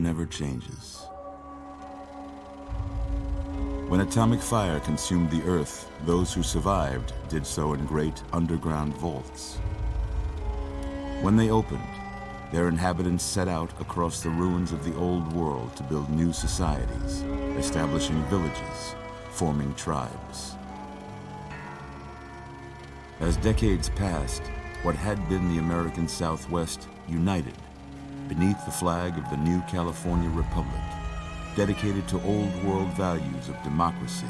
never changes. When atomic fire consumed the Earth, those who survived did so in great underground vaults. When they opened, their inhabitants set out across the ruins of the old world to build new societies, establishing villages, forming tribes. As decades passed, what had been the American Southwest united beneath the flag of the new California Republic, dedicated to old world values of democracy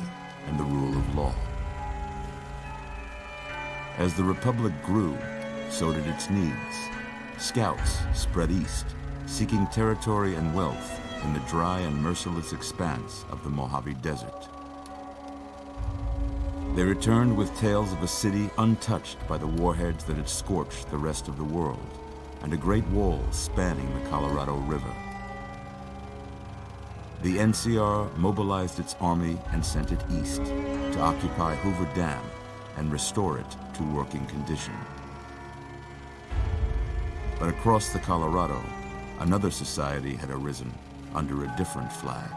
and the rule of law. As the Republic grew, so did its needs. Scouts spread east, seeking territory and wealth in the dry and merciless expanse of the Mojave Desert. They returned with tales of a city untouched by the warheads that had scorched the rest of the world, and a great wall spanning the Colorado River. The NCR mobilized its army and sent it east to occupy Hoover Dam and restore it to working condition. But across the Colorado, another society had arisen under a different flag.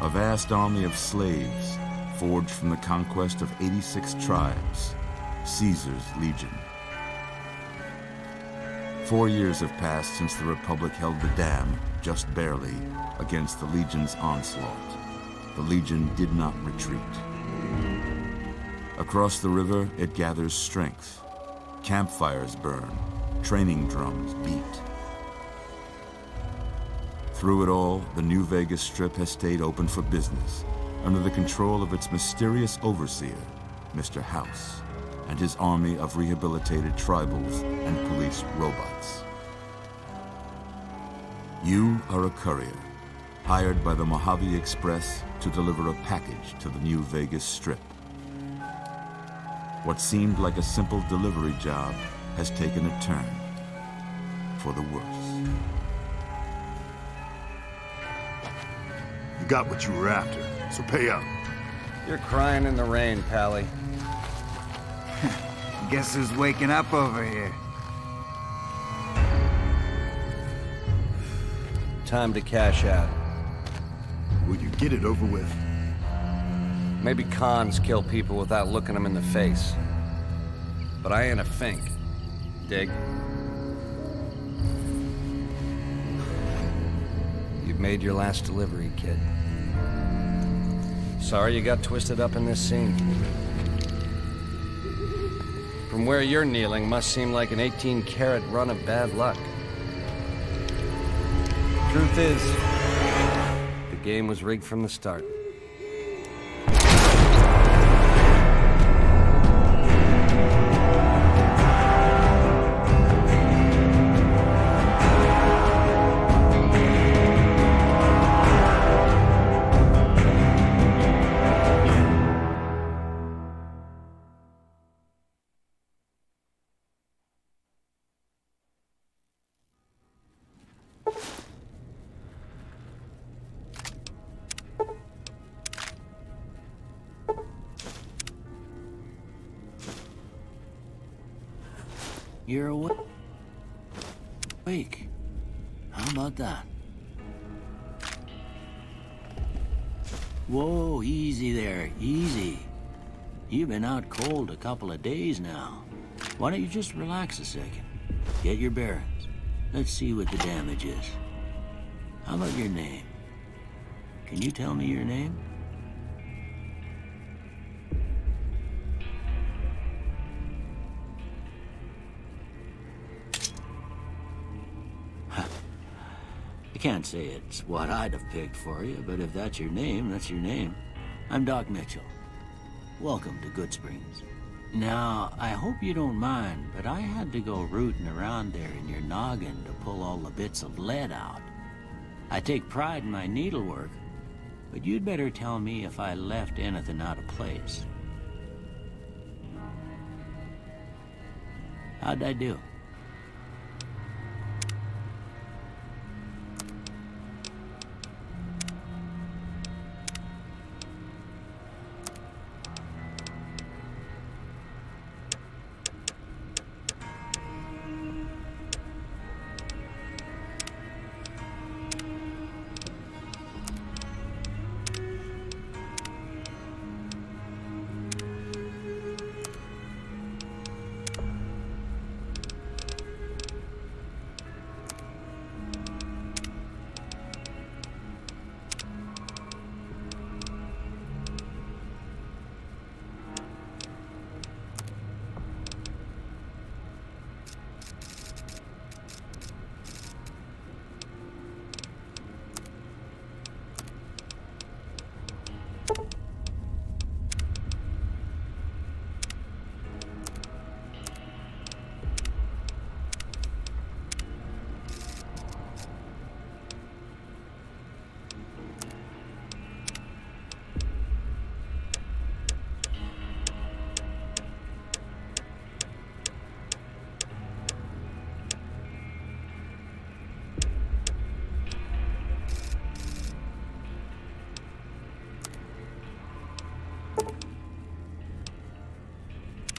A vast army of slaves forged from the conquest of 86 tribes, Caesar's Legion. 4 years have passed since the Republic held the dam, just barely, against the Legion's onslaught. The Legion did not retreat. Across the river, it gathers strength. Campfires burn, training drums beat. Through it all, the New Vegas Strip has stayed open for business, under the control of its mysterious overseer, Mr. House, and his army of rehabilitated tribals and police robots. You are a courier, hired by the Mojave Express to deliver a package to the New Vegas Strip. What seemed like a simple delivery job has taken a turn for the worse. You got what you were after, so pay up. You're crying in the rain, Pally. Guess who's waking up over here? Time to cash out. Will you get it over with? Maybe cons kill people without looking them in the face. But I ain't a fink. Dig? You've made your last delivery, kid. Sorry you got twisted up in this scene. From where you're kneeling must seem like an 18-carat run of bad luck. Truth is, the game was rigged from the start. You're awake. How about that? Whoa, easy there, easy. You've been out cold a couple of days now. Why don't you just relax a second? Get your bearings. Let's see what the damage is. How about your name? Can you tell me your name? I can't say it's what I'd have picked for you, but if that's your name, that's your name. I'm Doc Mitchell. Welcome to Goodsprings. Now, I hope you don't mind, but I had to go rooting around there in your noggin to pull all the bits of lead out. I take pride in my needlework, but you'd better tell me if I left anything out of place. How'd I do?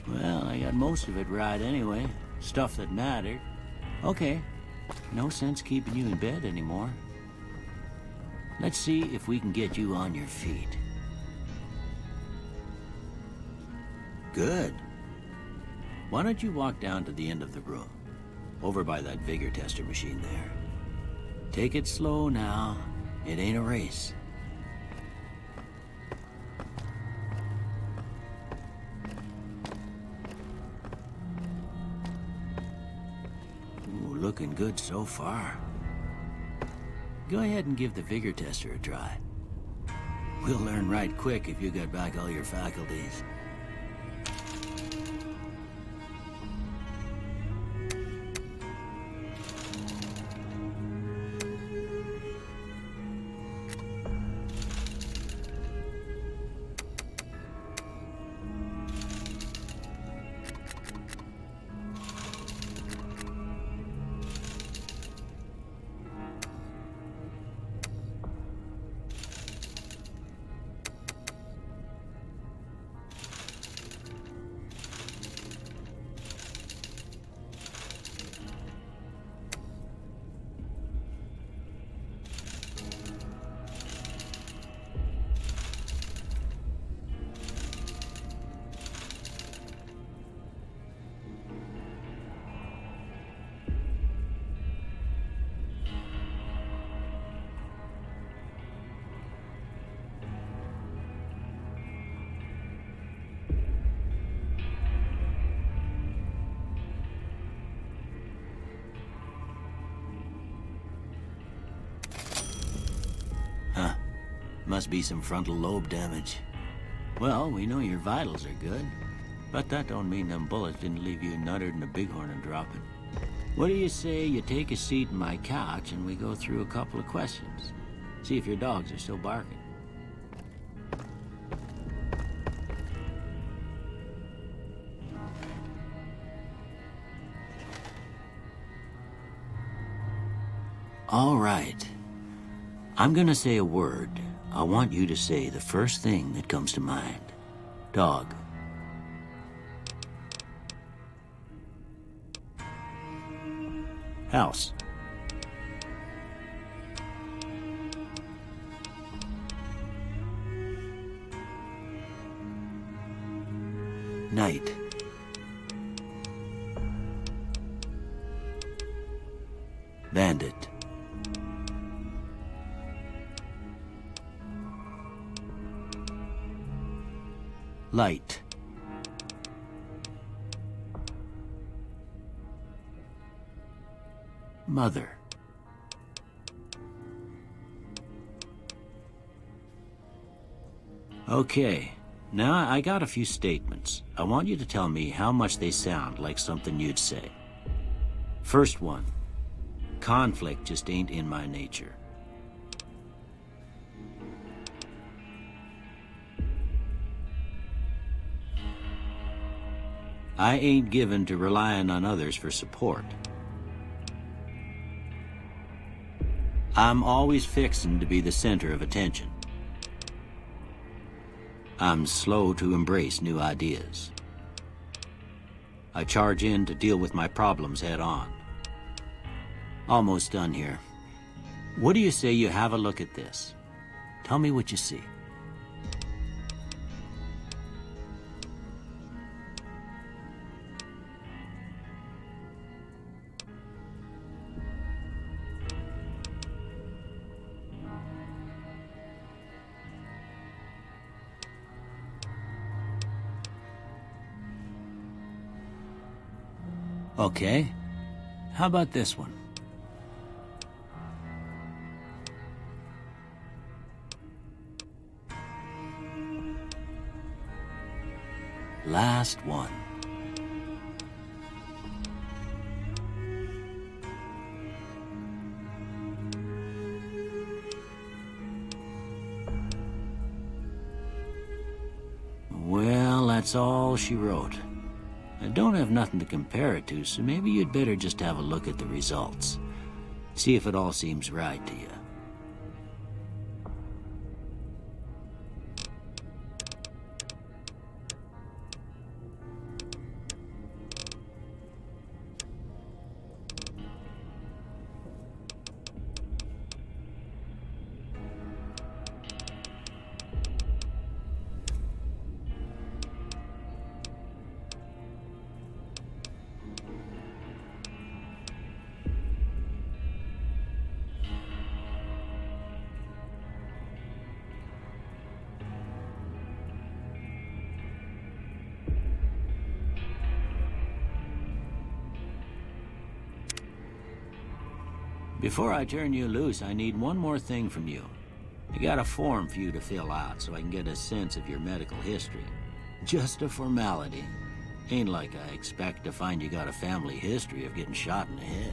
Well, I got most of it right anyway. Stuff that mattered. Okay. No sense keeping you in bed anymore. Let's see if we can get you on your feet. Good. Why don't you walk down to the end of the room? Over by that vigor tester machine there. Take it slow now. It ain't a race. Ooh, looking good so far. Go ahead and give the vigor tester a try. We'll learn right quick if you got back all your faculties. Must be some frontal lobe damage. Well, we know your vitals are good, but that don't mean them bullets didn't leave you nuttered in a bighorn and dropping. What do you say you take a seat in my couch and we go through a couple of questions? See if your dogs are still barking. All right. I'm gonna say a word. I want you to say the first thing that comes to mind. Dog. House. Night. Bandit. Light. Mother. Okay, now I got a few statements. I want you to tell me how much they sound like something you'd say. First one, conflict just ain't in my nature. I ain't given to relying on others for support. I'm always fixin' to be the center of attention. I'm slow to embrace new ideas. I charge in to deal with my problems head on. Almost done here. What do you say you have a look at this? Tell me what you see. Okay. How about this one? Last one. Well, that's all she wrote. I don't have nothing to compare it to, so maybe you'd better just have a look at the results. See if it all seems right to you. Before I turn you loose, I need one more thing from you. I got a form for you to fill out so I can get a sense of your medical history. Just a formality. Ain't like I expect to find you got a family history of getting shot in the head.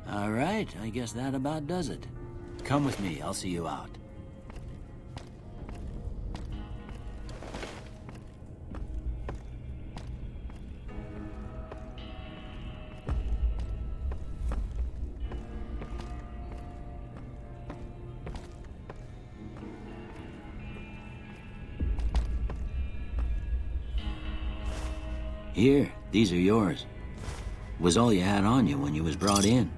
All right, I guess that about does it. Come with me, I'll see you out. Here, these are yours. Was all you had on you when you was brought in.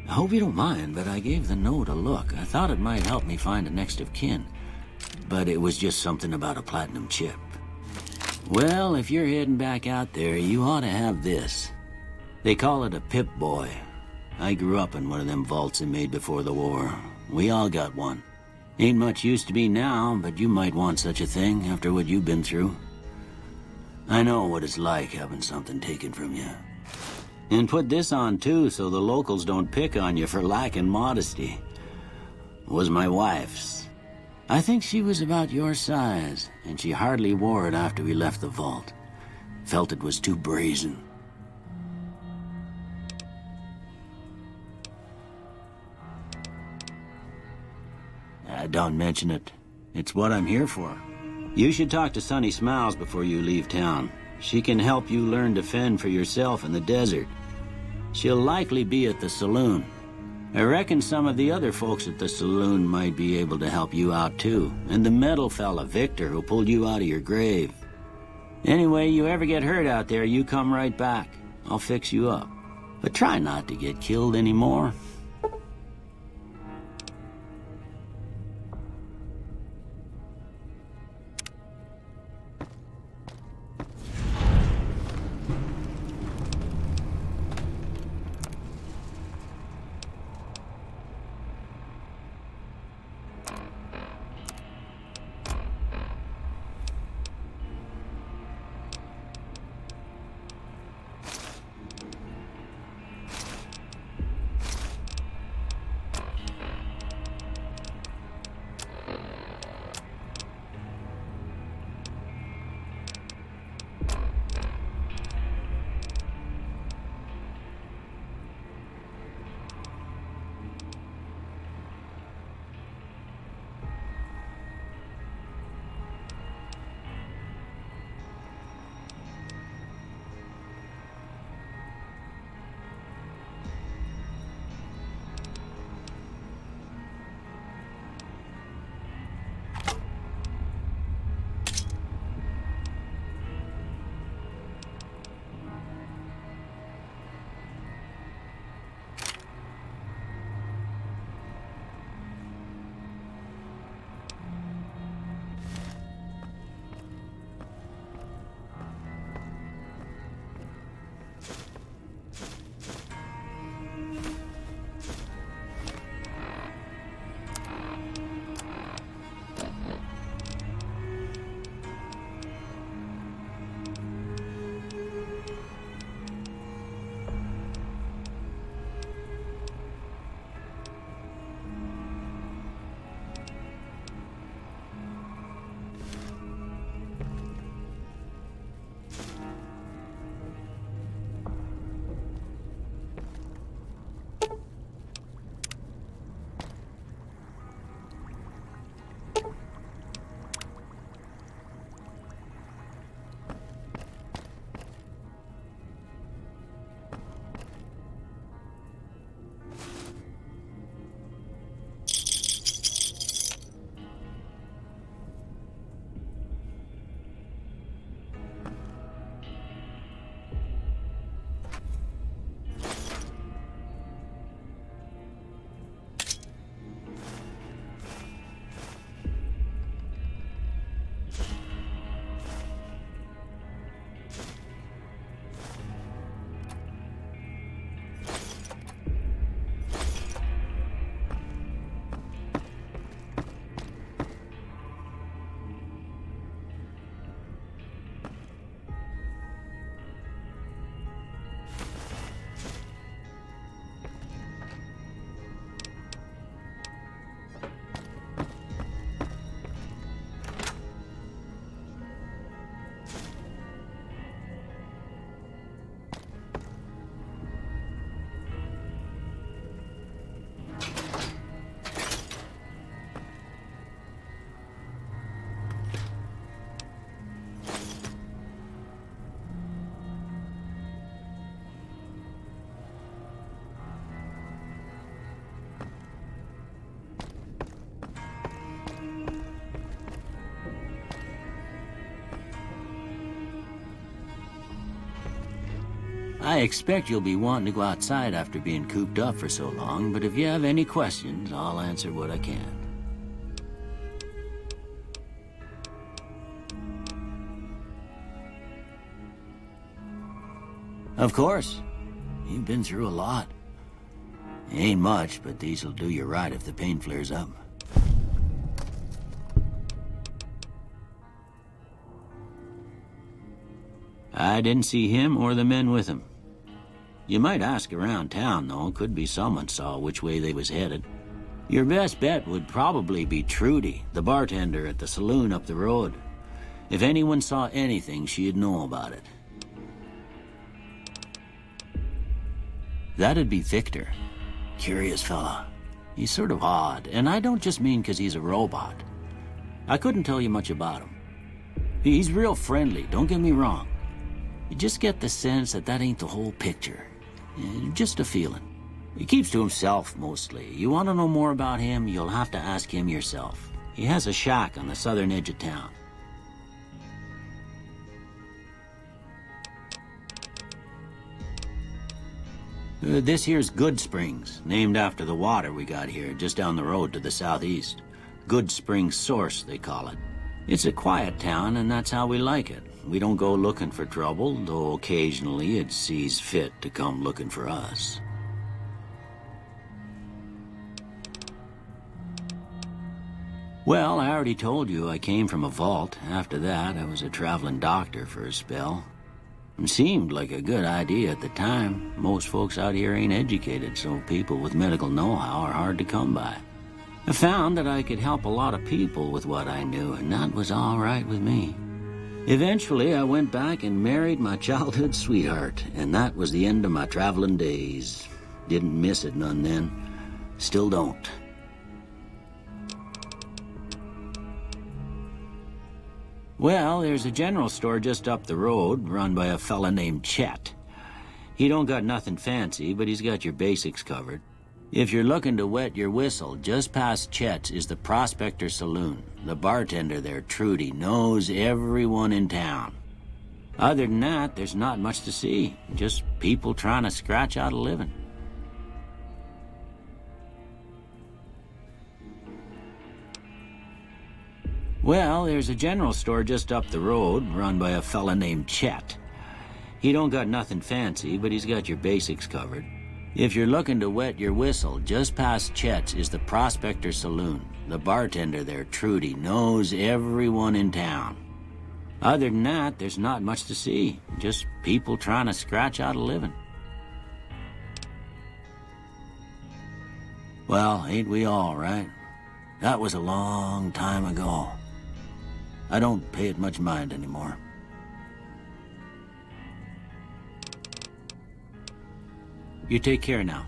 I hope you don't mind, but I gave the note a look. I thought it might help me find a next of kin. But it was just something about a platinum chip. Well, if you're heading back out there, you ought to have this. They call it a Pip-Boy. I grew up in one of them vaults they made before the war. We all got one. Ain't much use to me now, but you might want such a thing after what you've been through. I know what it's like having something taken from you. And put this on, too, so the locals don't pick on you for lacking modesty. Was my wife's. I think she was about your size, and she hardly wore it after we left the vault. Felt it was too brazen. Don't mention it. It's what I'm here for. You should talk to Sunny Smiles before you leave town. She can help you learn to fend for yourself in the desert. She'll likely be at the saloon. I reckon some of the other folks at the saloon might be able to help you out too. And the metal fella, Victor, who pulled you out of your grave. Anyway, you ever get hurt out there, you come right back. I'll fix you up. But try not to get killed anymore. I expect you'll be wanting to go outside after being cooped up for so long, but if you have any questions, I'll answer what I can. Of course. You've been through a lot. Ain't much, but these'll do you right if the pain flares up. I didn't see him or the men with him. You might ask around town, though. Could be someone saw which way they was headed. Your best bet would probably be Trudy, the bartender at the saloon up the road. If anyone saw anything, she'd know about it. That'd be Victor. Curious fella. He's sort of odd, and I don't just mean 'cause he's a robot. I couldn't tell you much about him. He's real friendly, don't get me wrong. You just get the sense that that ain't the whole picture. Just a feeling. He keeps to himself, mostly. You want to know more about him, you'll have to ask him yourself. He has a shack on the southern edge of town. This here's Good Springs, named after the water we got here, just down the road to the southeast. Good Springs Source, they call it. It's a quiet town, and that's how we like it. We don't go looking for trouble, though occasionally it sees fit to come looking for us. Well, I already told you I came from a vault. After that, I was a traveling doctor for a spell. It seemed like a good idea at the time. Most folks out here ain't educated, so people with medical know-how are hard to come by. I found that I could help a lot of people with what I knew, and that was all right with me. Eventually, I went back and married my childhood sweetheart, and that was the end of my traveling days. Didn't miss it none then. Still don't. Well, there's a general store just up the road, run by a fella named Chet. He don't got nothing fancy, but he's got your basics covered. If you're looking to wet your whistle, just past Chet's is the Prospector Saloon. The bartender there, Trudy, knows everyone in town. Other than that, there's not much to see. Just people trying to scratch out a living. Well, there's a general store just up the road, run by a fella named Chet. He don't got nothing fancy, but he's got your basics covered. If you're looking to wet your whistle, just past Chet's is the Prospector Saloon. The bartender there, Trudy, knows everyone in town. Other than that, there's not much to see. Just people trying to scratch out a living. Well, ain't we all, right? That was a long time ago. I don't pay it much mind anymore. You take care now.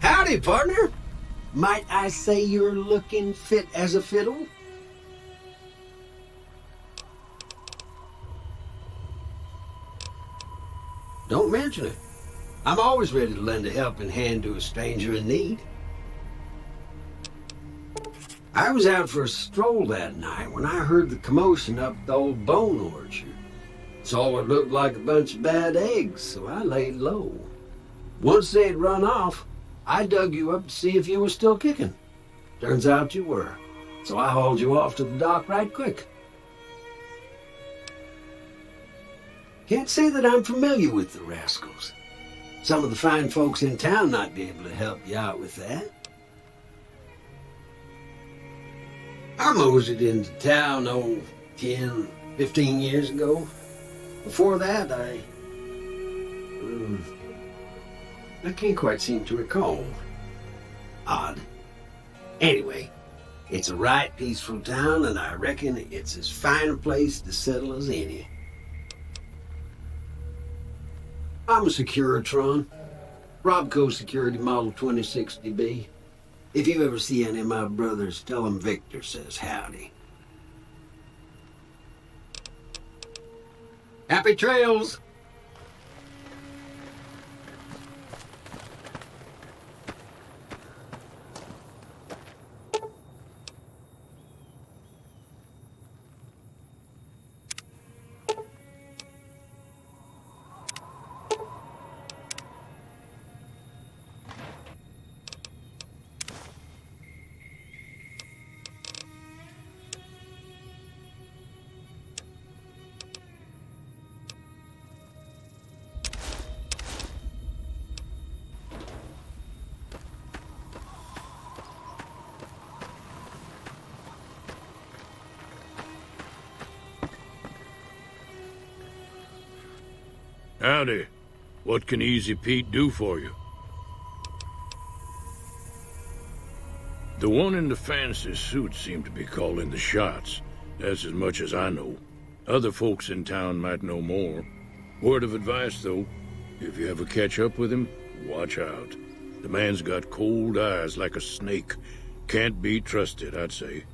Howdy, partner. Might I say you're looking fit as a fiddle? Don't mention it. I'm always ready to lend a helping hand to a stranger in need. I was out for a stroll that night when I heard the commotion up at the old bone orchard. Saw what looked like a bunch of bad eggs, so I laid low. Once they had run off, I dug you up to see if you were still kicking. Turns out you were, so I hauled you off to the dock right quick. Can't say that I'm familiar with the rascals. Some of the fine folks in town might be able to help you out with that. I moseyed into town, 10, 15 years ago. Before that, I can't quite seem to recall. Odd. Anyway, it's a right peaceful town, and I reckon it's as fine a place to settle as any. I'm a Securitron. Robco Security Model 2060B. If you ever see any of my brothers, tell them Victor says howdy. Happy trails! Howdy. What can Easy Pete do for you? The one in the fancy suit seemed to be calling the shots. That's as much as I know. Other folks in town might know more. Word of advice, though, if you ever catch up with him, watch out. The man's got cold eyes like a snake. Can't be trusted, I'd say.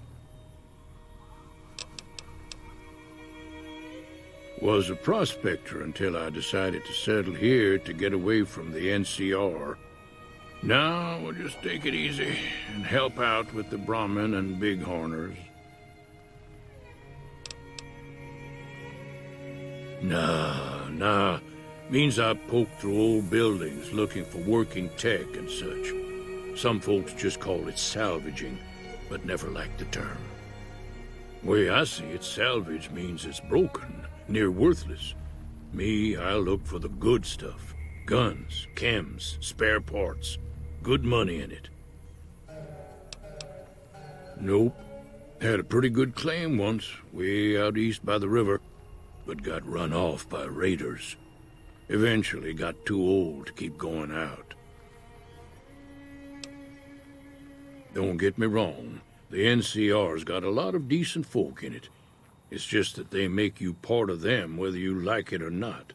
Was a prospector until I decided to settle here to get away from the NCR. Now we'll just take it easy and help out with the Brahmin and Bighorners. Nah. Means I poke through old buildings looking for working tech and such. Some folks just call it salvaging, but never liked the term. Way I see it, salvage means it's broken. Near worthless. Me, I look for the good stuff. Guns, chems, spare parts. Good money in it. Nope. Had a pretty good claim once, way out east by the river, but got run off by raiders. Eventually got too old to keep going out. Don't get me wrong, the NCR's got a lot of decent folk in it. It's just that they make you part of them whether you like it or not.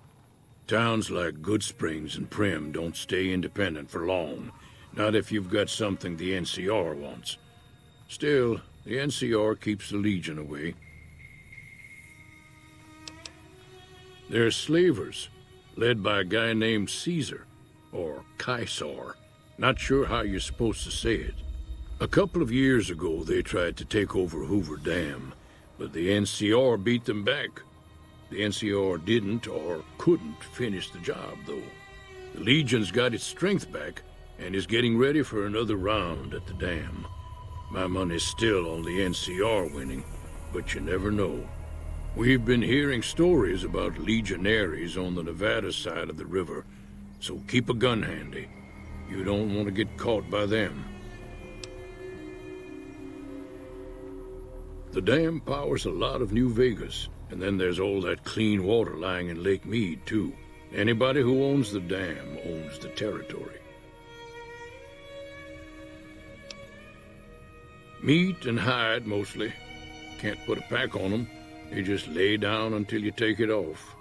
Towns like Goodsprings and Primm don't stay independent for long. Not if you've got something the NCR wants. Still, the NCR keeps the Legion away. They're slavers, led by a guy named Caesar, or Caesar. Not sure how you're supposed to say it. A couple of years ago, they tried to take over Hoover Dam. But the NCR beat them back. The NCR didn't or couldn't finish the job, though. The Legion's got its strength back and is getting ready for another round at the dam. My money's still on the NCR winning, but you never know. We've been hearing stories about legionaries on the Nevada side of the river, so keep a gun handy. You don't want to get caught by them. The dam powers a lot of New Vegas, and then there's all that clean water lying in Lake Mead, too. Anybody who owns the dam owns the territory. Meat and hide, mostly. Can't put a pack on them. You just lay down until you take it off.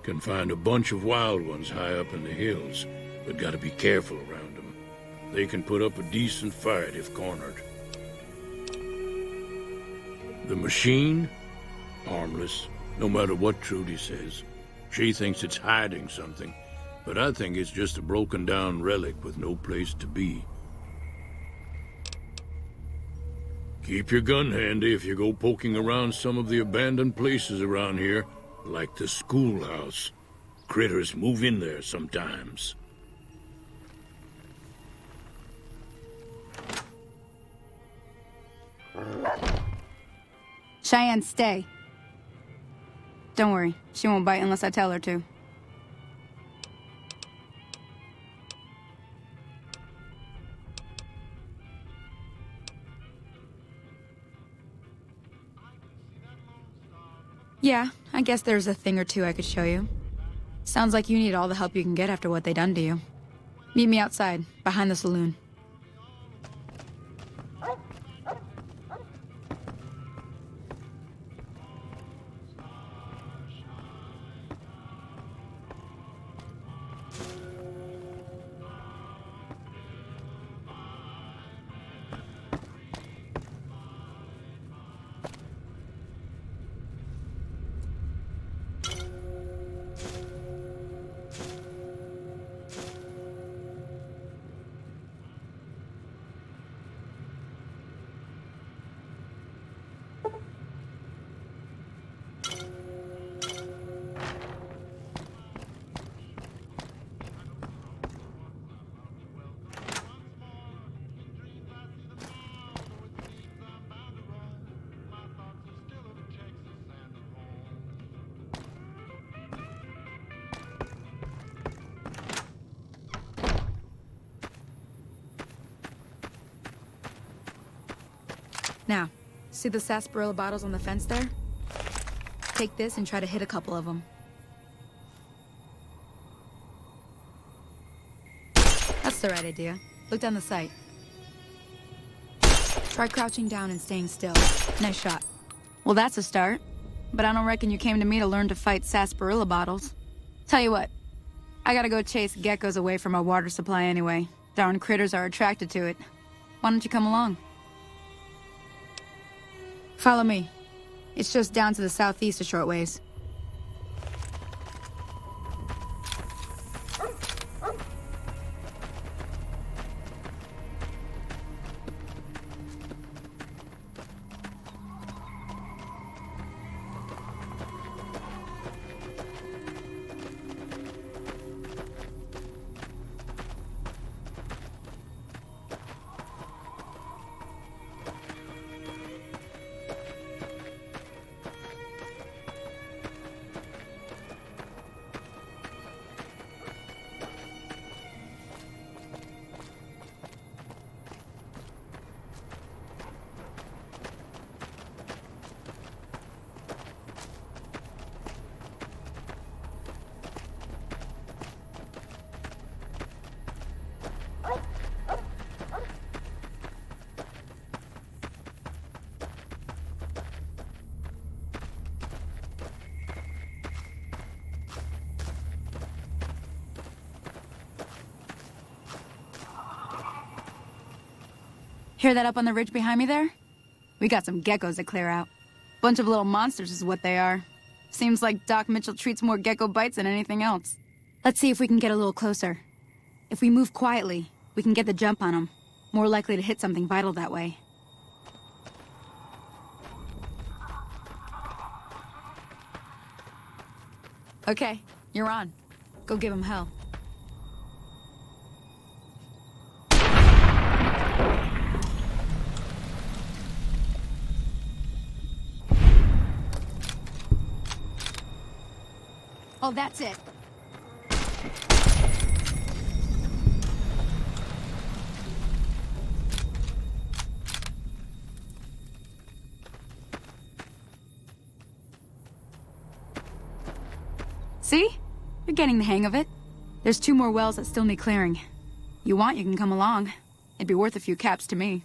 Can find a bunch of wild ones high up in the hills, but gotta be careful around them. They can put up a decent fight if cornered. The machine? Harmless, no matter what Trudy says. She thinks it's hiding something, but I think it's just a broken-down relic with no place to be. Keep your gun handy if you go poking around some of the abandoned places around here, like the schoolhouse. Critters move in there sometimes. Cheyenne, stay. Don't worry, she won't bite unless I tell her to. Yeah, I guess there's a thing or two I could show you. Sounds like you need all the help you can get after what they done to you. Meet me outside, behind the saloon. Now, see the sarsaparilla bottles on the fence there? Take this and try to hit a couple of them. That's the right idea. Look down the sight. Try crouching down and staying still. Nice shot. Well, that's a start. But I don't reckon you came to me to learn to fight sarsaparilla bottles. Tell you what, I gotta go chase geckos away from our water supply anyway. Darn critters are attracted to it. Why don't you come along? Follow me. It's just down to the southeast a short ways. Hear that up on the ridge behind me there? We got some geckos to clear out. Bunch of little monsters is what they are. Seems like Doc Mitchell treats more gecko bites than anything else. Let's see if we can get a little closer. If we move quietly, we can get the jump on them. More likely to hit something vital that way. Okay, you're on. Go give them hell. Oh, that's it. See? You're getting the hang of it. There's 2 more wells that still need clearing. You want, you can come along. It'd be worth a few caps to me.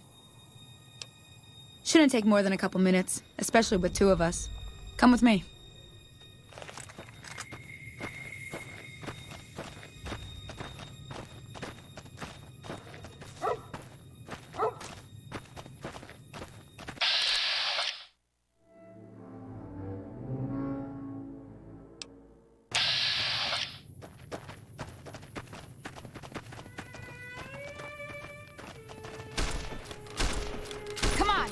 Shouldn't take more than a couple minutes, especially with 2 of us. Come with me. Come on!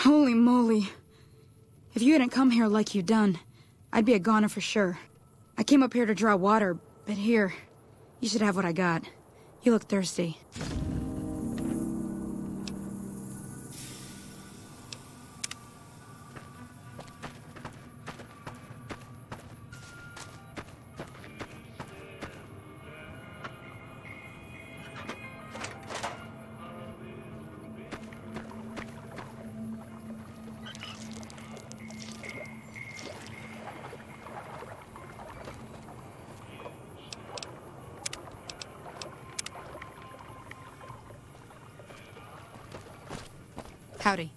Holy moly. If you hadn't come here like you done, I'd be a goner for sure. I came up here to draw water, but here, you should have what I got. You look thirsty. Howdy.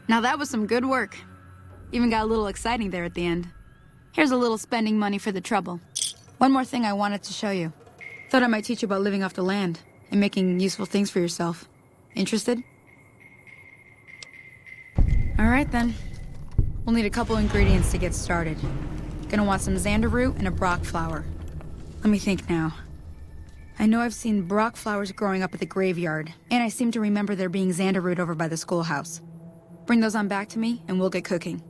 Now that was some good work. Even got a little exciting there at the end. Here's a little spending money for the trouble. One more thing I wanted to show you. Thought I might teach you about living off the land and making useful things for yourself. Interested? All right then. We'll need a couple ingredients to get started. Gonna want some xander root and a brock flower. Let me think now. I know I've seen brock flowers growing up at the graveyard, and I seem to remember there being xander root over by the schoolhouse. Bring those on back to me, and we'll get cooking.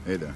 Hey there.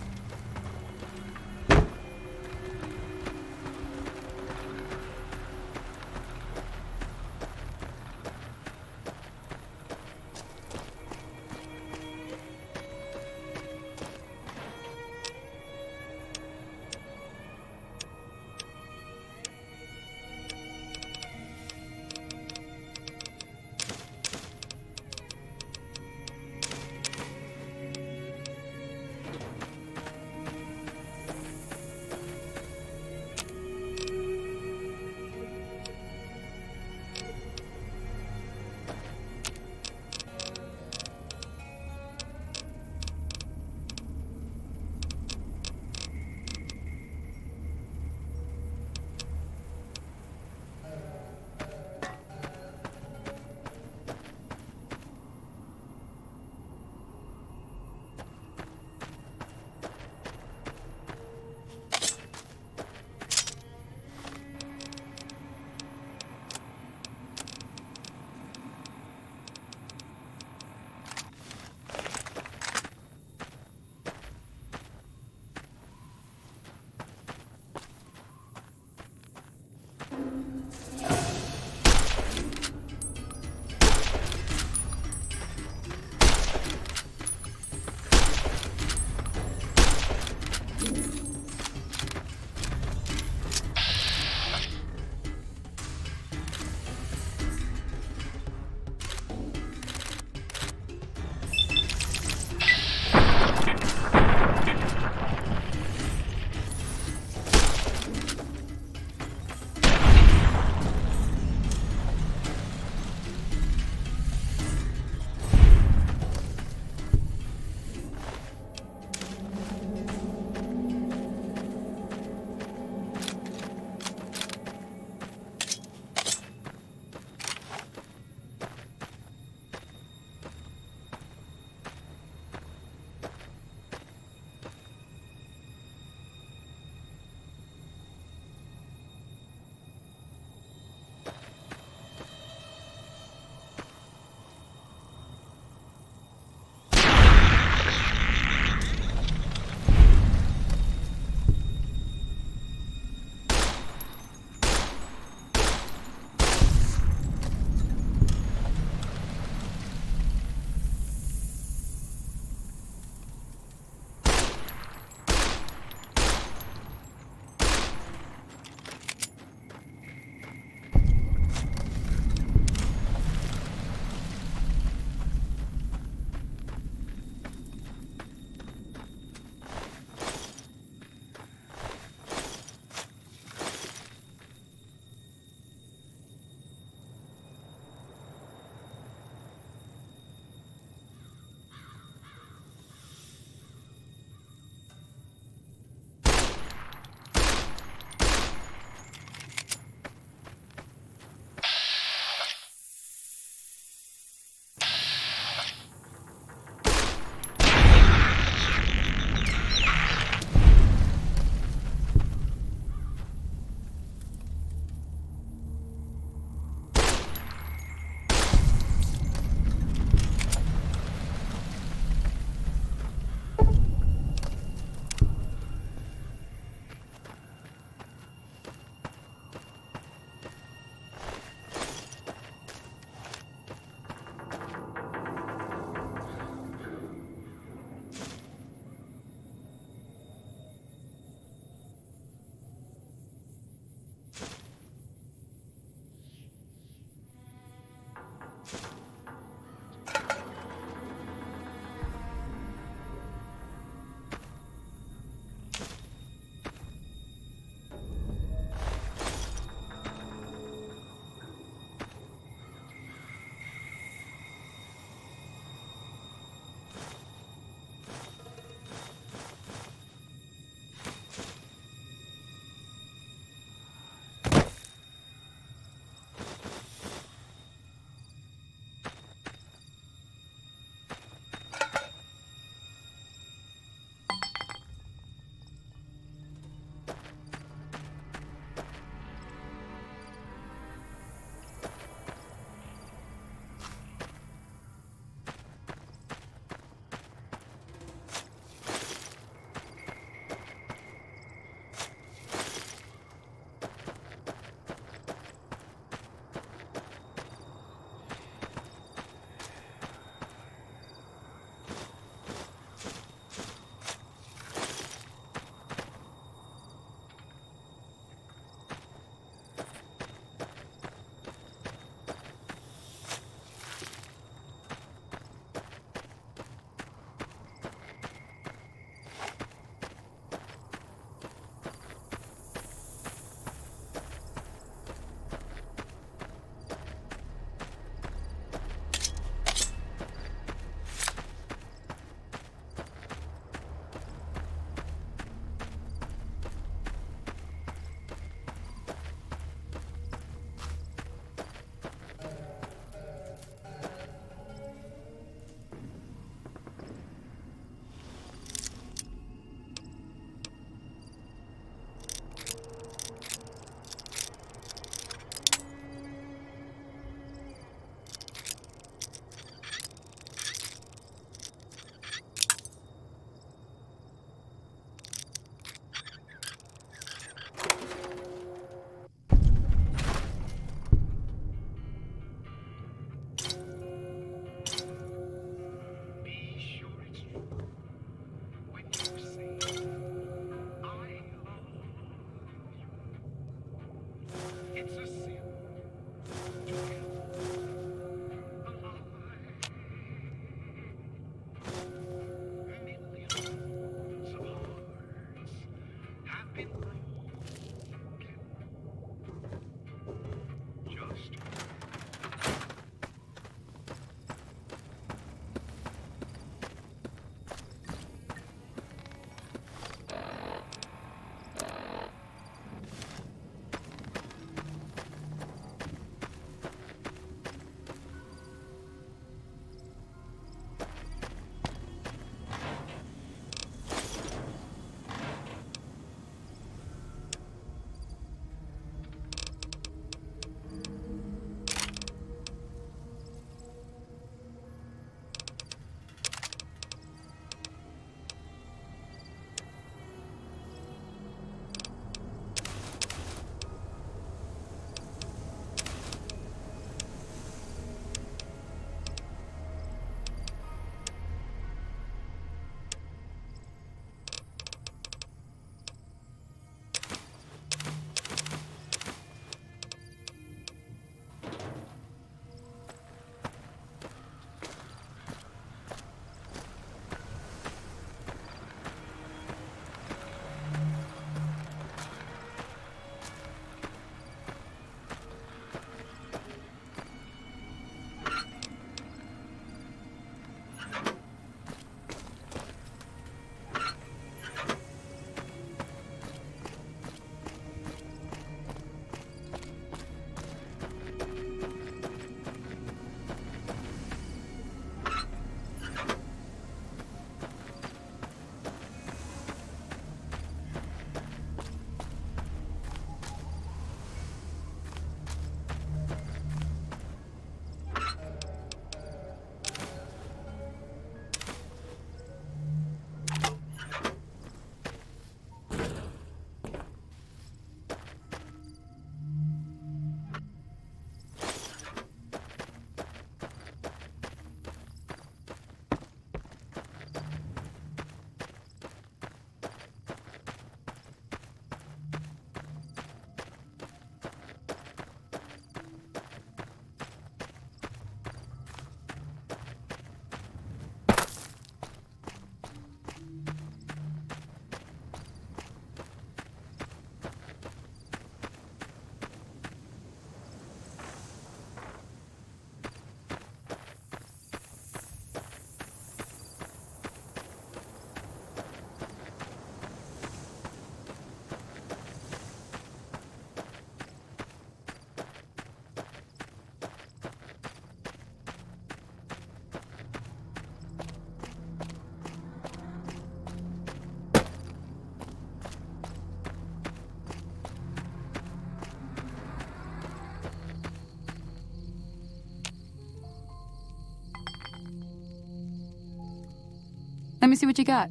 Let me see what you got.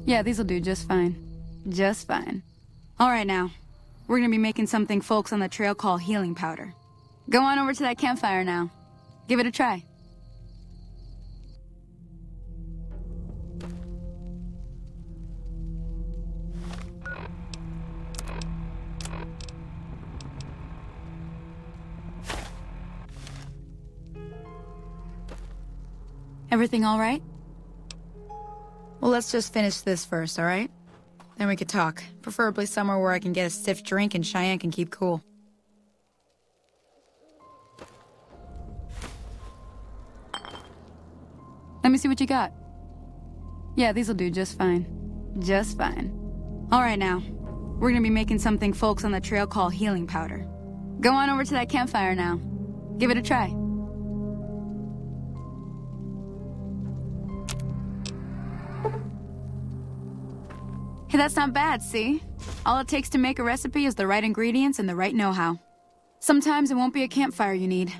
Yeah, these'll do just fine. Just fine. All right, now. We're gonna be making something folks on the trail call healing powder. Go on over to that campfire now. Give it a try. Everything all right? Well, let's just finish this first, all right? Then we could talk. Preferably somewhere where I can get a stiff drink and Cheyenne can keep cool. Let me see what you got. Yeah, these'll do just fine. Just fine. All right, now. We're gonna be making something folks on the trail call healing powder. Go on over to that campfire now. Give it a try. Hey, that's not bad, see? All it takes to make a recipe is the right ingredients and the right know-how. Sometimes it won't be a campfire you need.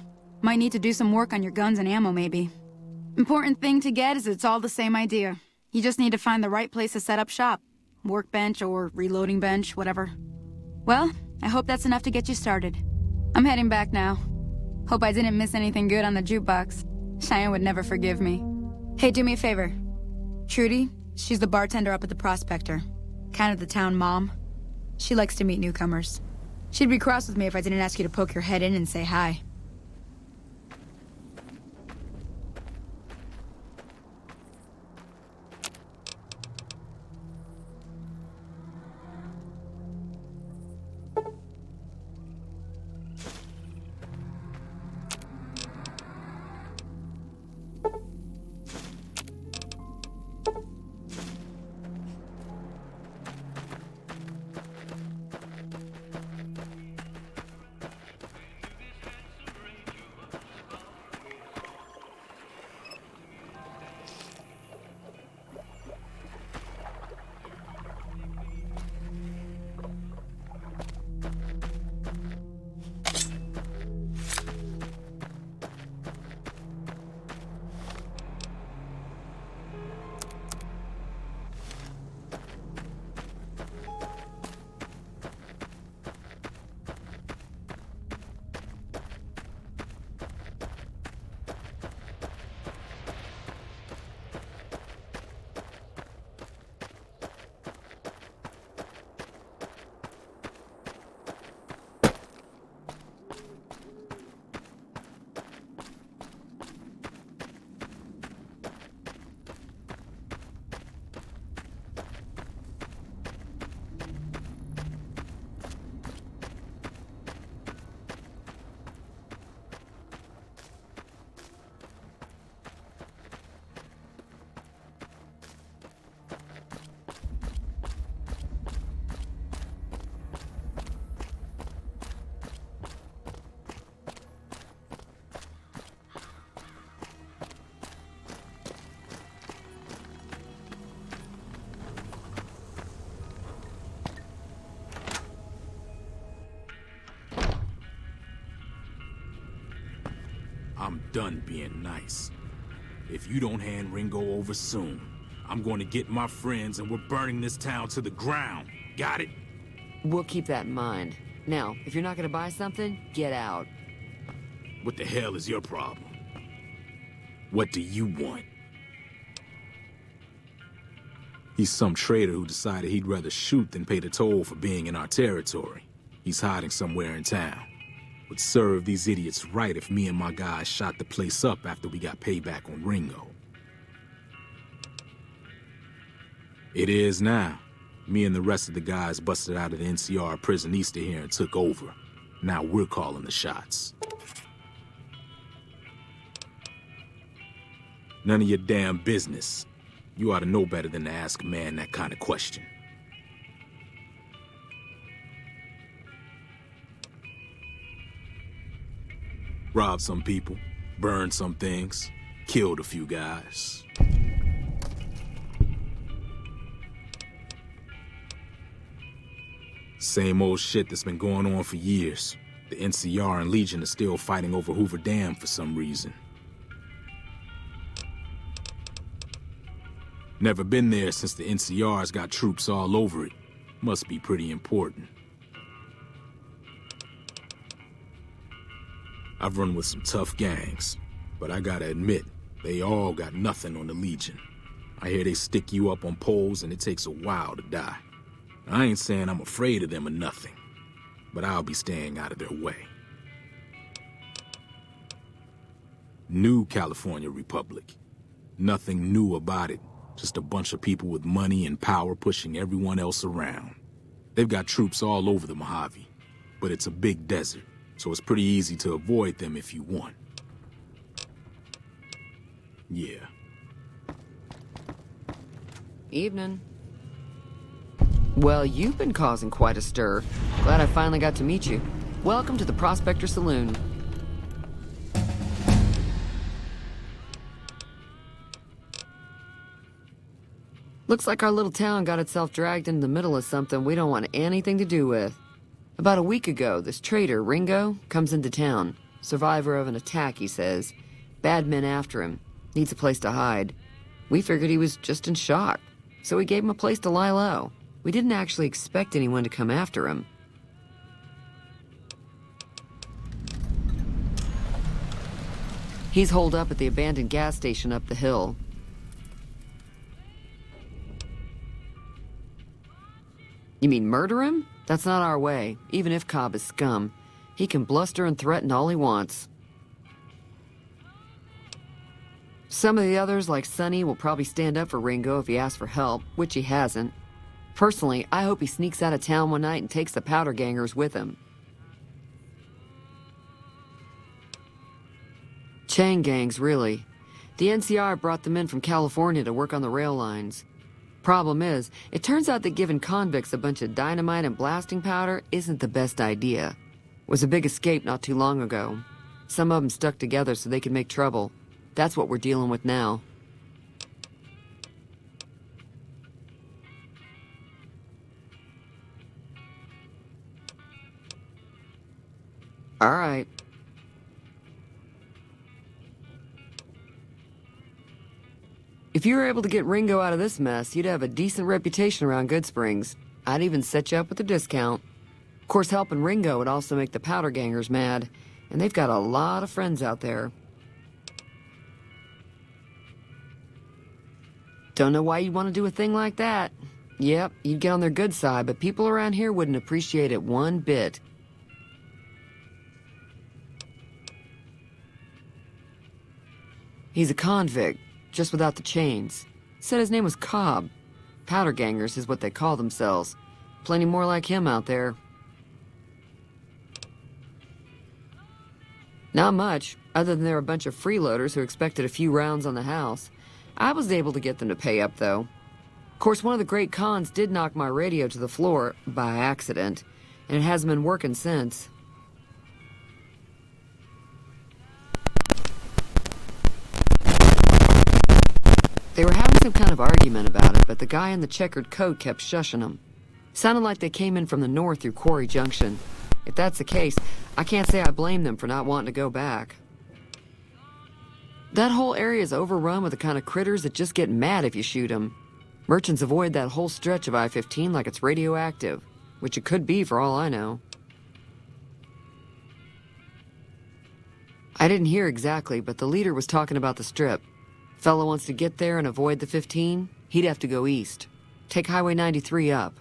Might need to do some work on your guns and ammo, maybe. Important thing to get is it's all the same idea. You just need to find the right place to set up shop. Workbench or reloading bench, whatever. Well, I hope that's enough to get you started. I'm heading back now. Hope I didn't miss anything good on the jukebox. Cheyenne would never forgive me. Hey, do me a favor. Trudy, she's the bartender up at the Prospector. Kind of the town mom. She likes to meet newcomers. She'd be cross with me if I didn't ask you to poke your head in and say hi. I'm done being nice. If you don't hand Ringo over soon, I'm going to get my friends and we're burning this town to the ground. Got it? We'll keep that in mind. Now, if you're not gonna buy something, get out. What the hell is your problem? What do you want? He's some traitor who decided he'd rather shoot than pay the toll for being in our territory. He's hiding somewhere in town. Would serve these idiots right if me and my guys shot the place up after we got payback on Ringo. It is now. Me and the rest of the guys busted out of the NCR prison east of here and took over. Now we're calling the shots. None of your damn business. You ought to know better than to ask a man that kind of question. Robbed some people, burned some things, killed a few guys. Same old shit that's been going on for years. The NCR and Legion are still fighting over Hoover Dam for some reason. Never been there since the NCR's got troops all over it. Must be pretty important. I've run with some tough gangs, but I gotta admit, they all got nothing on the Legion. I hear they stick you up on poles and it takes a while to die. I ain't saying I'm afraid of them or nothing, but I'll be staying out of their way. New California Republic. Nothing new about it. Just a bunch of people with money and power pushing everyone else around. They've got troops all over the Mojave, but it's a big desert, so it's pretty easy to avoid them if you want. Yeah. Evening. Well, you've been causing quite a stir. Glad I finally got to meet you. Welcome to the Prospector Saloon. Looks like our little town got itself dragged into the middle of something we don't want anything to do with. About a week ago, this traitor, Ringo, comes into town. Survivor of an attack, he says. Bad men after him. Needs a place to hide. We figured he was just in shock, so we gave him a place to lie low. We didn't actually expect anyone to come after him. He's holed up at the abandoned gas station up the hill. You mean murder him? That's not our way. Even if Cobb is scum, he can bluster and threaten all he wants. Some of the others, like Sonny, will probably stand up for Ringo if he asks for help, which he hasn't. Personally, I hope he sneaks out of town one night and takes the powder gangers with him. Chain gangs, really. The NCR brought them in from California to work on the rail lines. Problem is, it turns out that giving convicts a bunch of dynamite and blasting powder isn't the best idea. It was a big escape not too long ago. Some of them stuck together so they could make trouble. That's what we're dealing with now. All right. If you were able to get Ringo out of this mess, you'd have a decent reputation around Goodsprings. I'd even set you up with a discount. Of course, helping Ringo would also make the powder gangers mad, and they've got a lot of friends out there. Don't know why you'd want to do a thing like that. Yep, you'd get on their good side, but people around here wouldn't appreciate it one bit. He's a convict, just without the chains. Said his name was Cobb. Powder gangers is what they call themselves. Plenty more like him out there. Not much, other than they're a bunch of freeloaders who expected a few rounds on the house. I was able to get them to pay up, though. Of course, one of the great cons did knock my radio to the floor, by accident, and it hasn't been working since. They were having some kind of argument about it, but the guy in the checkered coat kept shushing them. Sounded like they came in from the north through Quarry Junction. If that's the case, I can't say I blame them for not wanting to go back. That whole area is overrun with the kind of critters that just get mad if you shoot them. Merchants avoid that whole stretch of I-15 like it's radioactive, which it could be for all I know. I didn't hear exactly, but the leader was talking about the strip. Fellow wants to get there and avoid the 15, he'd have to go east. Take Highway 93 up.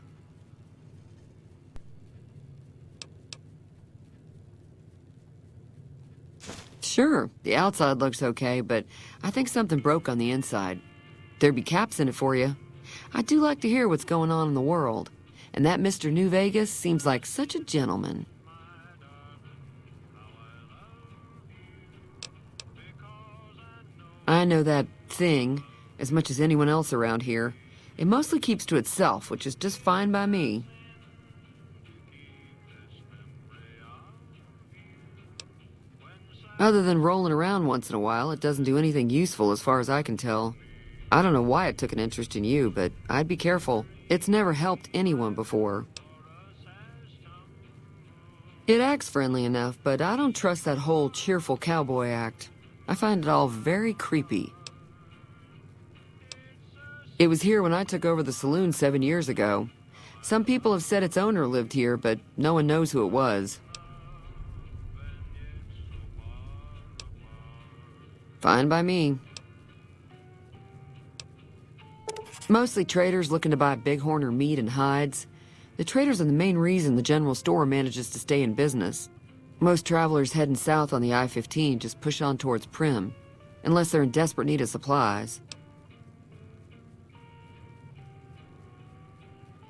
Sure, the outside looks okay, but I think something broke on the inside. There'd be caps in it for you. I do like to hear what's going on in the world, and that Mr. New Vegas seems like such a gentleman. I know that thing as much as anyone else around here. It mostly keeps to itself, which is just fine by me. Other than rolling around once in a while, it doesn't do anything useful as far as I can tell. I don't know why it took an interest in you, but I'd be careful. It's never helped anyone before. It acts friendly enough, but I don't trust that whole cheerful cowboy act. I find it all very creepy. It was here when I took over the saloon 7 years ago. Some people have said its owner lived here, but no one knows who it was. Fine by me. Mostly traders looking to buy bighorn or meat and hides. The traders are the main reason the general store manages to stay in business. Most travelers heading south on the I-15 just push on towards Primm, unless they're in desperate need of supplies.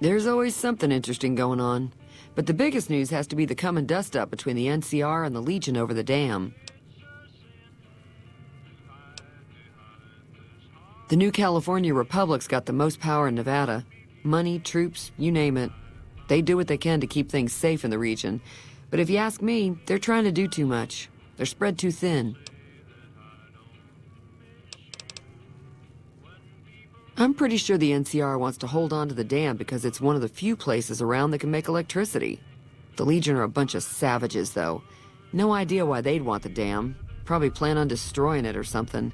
There's always something interesting going on, but the biggest news has to be the come and dust up between the NCR and the Legion over the dam. The New California Republic's got the most power in Nevada. Money, troops, you name it. They do what they can to keep things safe in the region. But if you ask me, they're trying to do too much. They're spread too thin. I'm pretty sure the NCR wants to hold on to the dam because it's one of the few places around that can make electricity. The Legion are a bunch of savages, though. No idea why they'd want the dam. Probably plan on destroying it or something.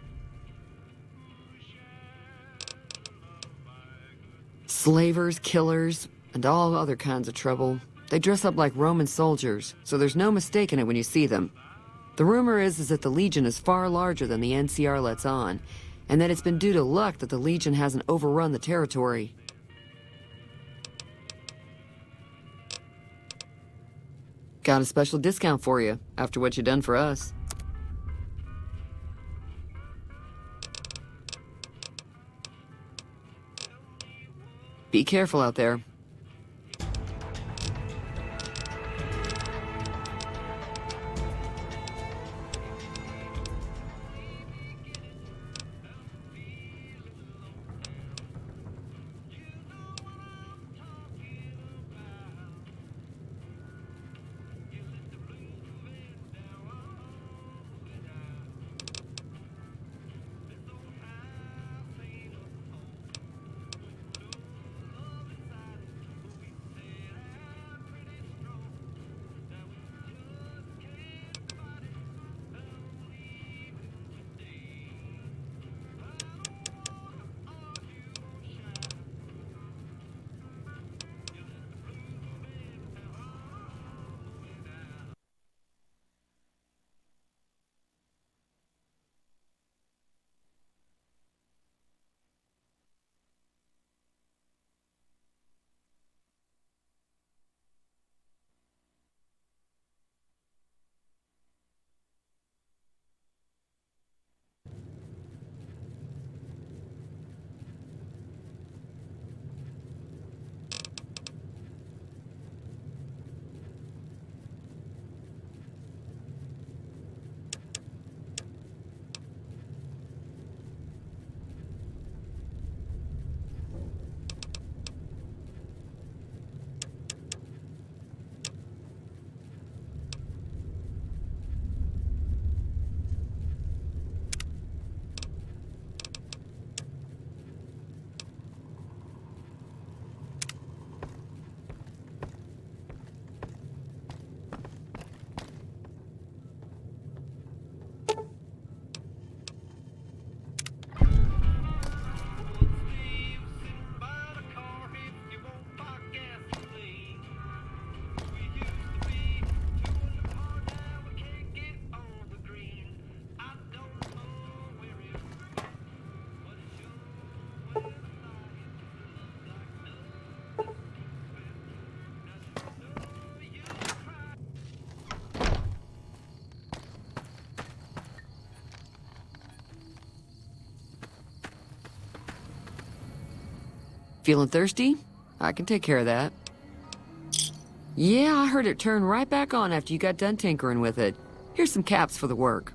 Slavers, killers, and all other kinds of trouble. They dress up like Roman soldiers, so there's no mistaking it when you see them. The rumor is that the Legion is far larger than the NCR lets on, and that it's been due to luck that the Legion hasn't overrun the territory. Got a special discount for you, after what you done for us. Be careful out there. Feeling thirsty? I can take care of that. Yeah, I heard it turn right back on after you got done tinkering with it. Here's some caps for the work.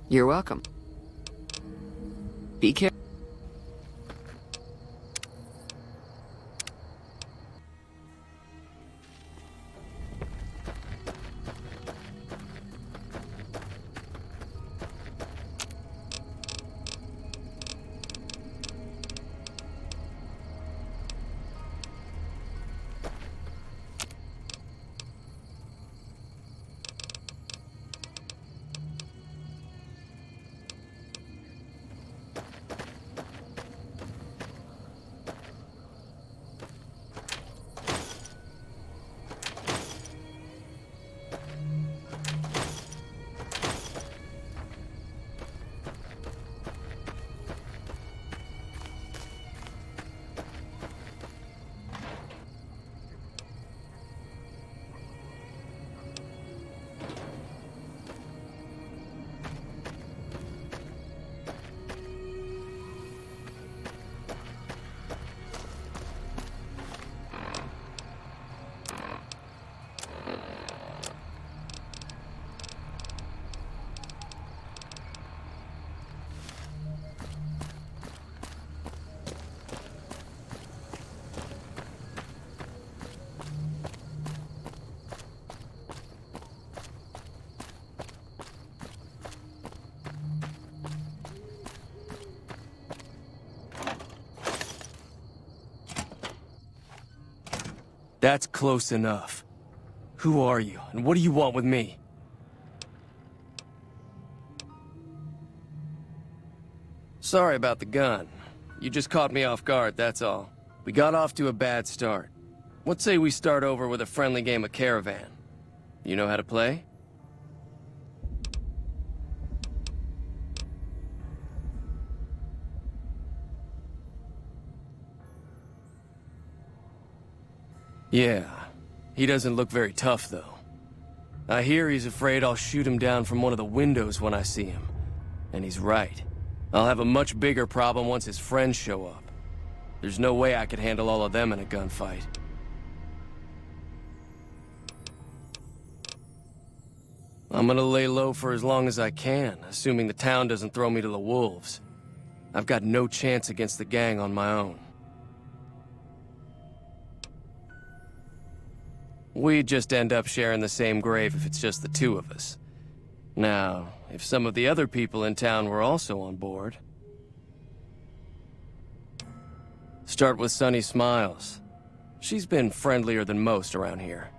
You're welcome. Be careful. That's close enough. Who are you, and what do you want with me? Sorry about the gun. You just caught me off guard, that's all. We got off to a bad start. What say we start over with a friendly game of Caravan? You know how to play? Yeah, he doesn't look very tough, though. I hear he's afraid I'll shoot him down from one of the windows when I see him. And he's right. I'll have a much bigger problem once his friends show up. There's no way I could handle all of them in a gunfight. I'm gonna lay low for as long as I can, assuming the town doesn't throw me to the wolves. I've got no chance against the gang on my own. We'd just end up sharing the same grave if it's just the two of us. Now, if some of the other people in town were also on board... Start with Sunny Smiles. She's been friendlier than most around here.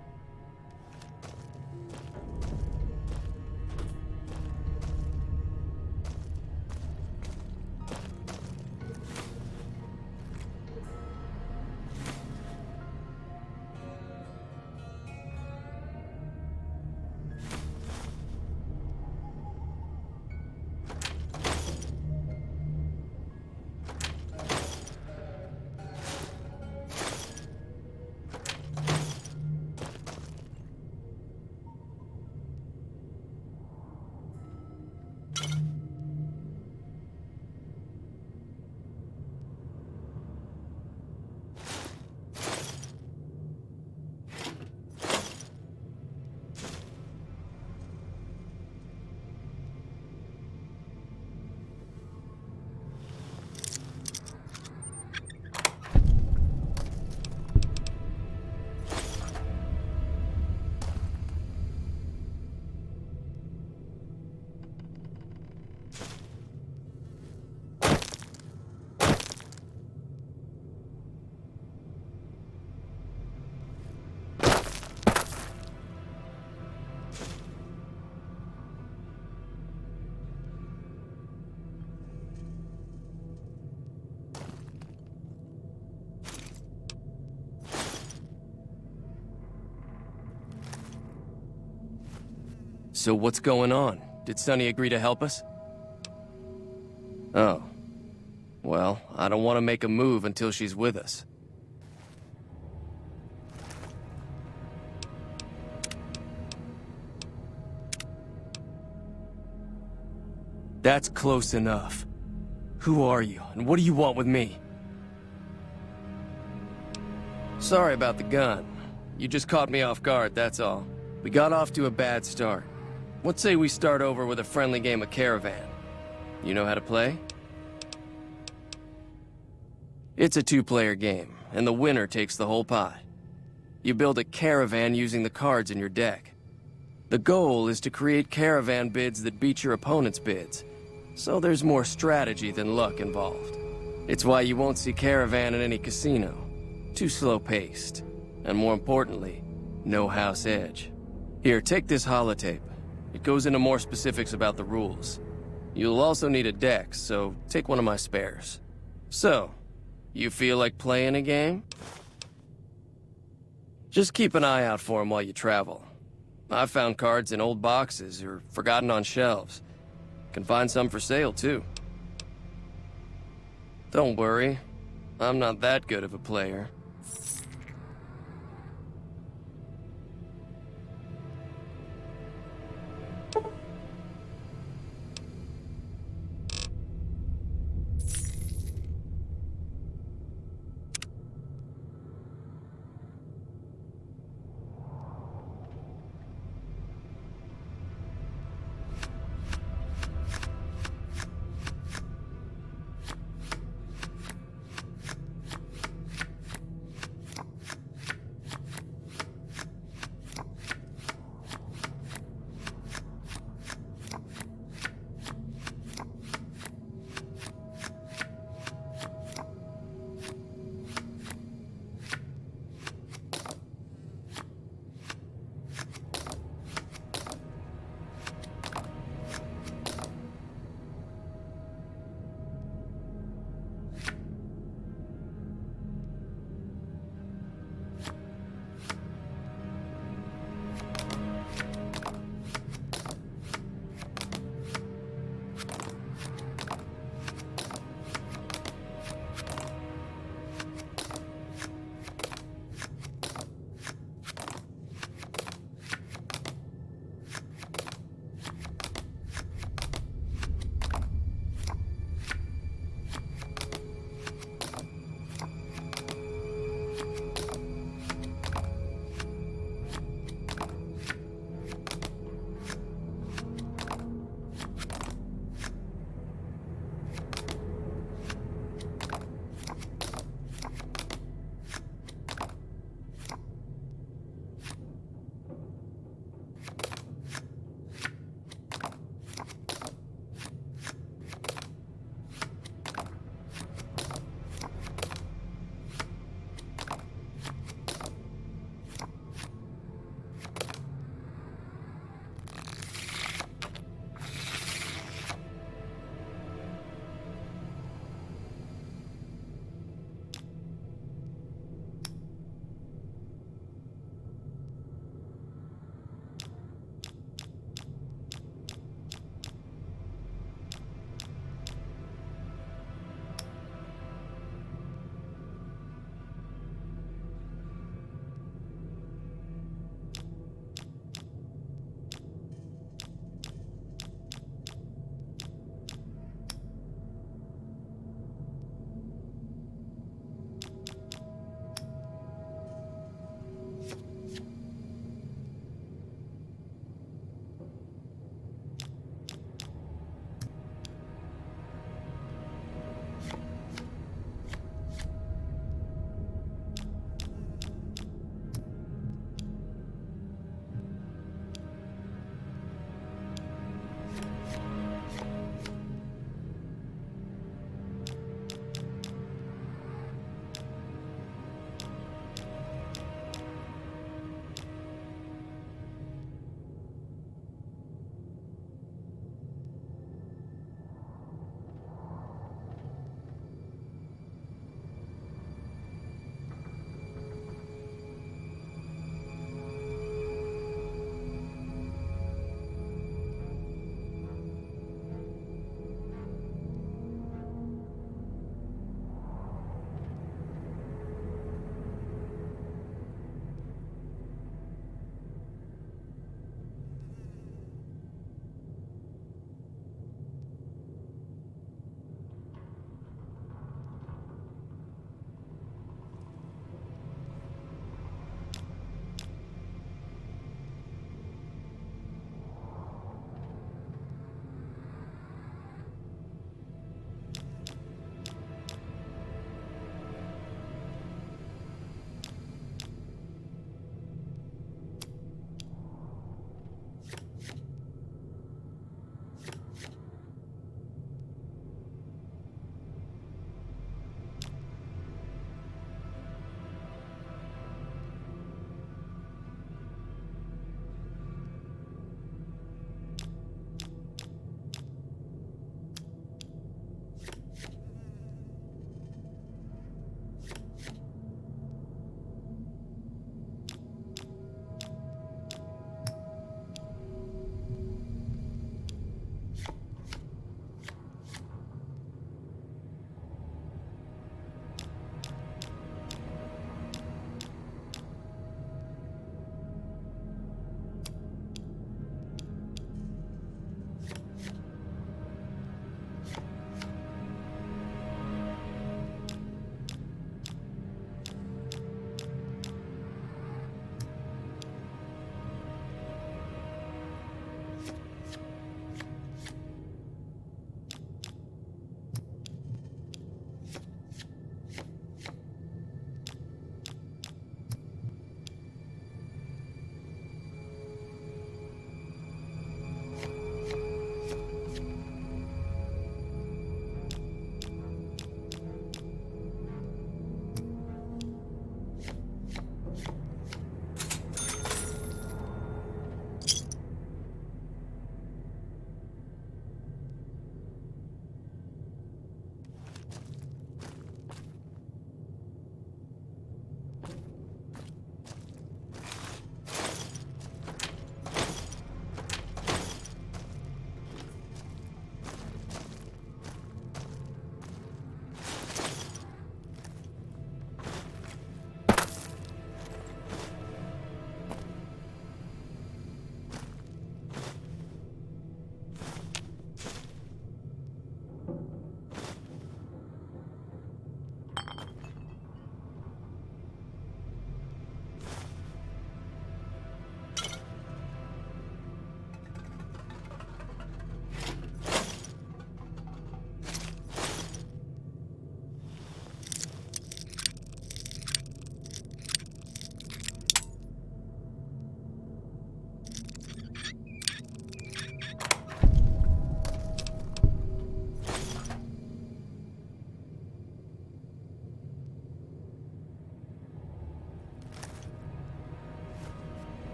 So what's going on? Did Sunny agree to help us? Oh. Well, I don't want to make a move until she's with us. That's close enough. Who are you, and what do you want with me? Sorry about the gun. You just caught me off guard, that's all. We got off to a bad start. Let's say we start over with a friendly game of Caravan. You know how to play? It's a two-player game, and the winner takes the whole pot. You build a caravan using the cards in your deck. The goal is to create caravan bids that beat your opponent's bids, so there's more strategy than luck involved. It's why you won't see Caravan in any casino. Too slow-paced. And more importantly, no house edge. Here, take this holotape. It goes into more specifics about the rules. You'll also need a deck, so take one of my spares. So, you feel like playing a game? Just keep an eye out for them while you travel. I've found cards in old boxes or forgotten on shelves. Can find some for sale, too. Don't worry. I'm not that good of a player.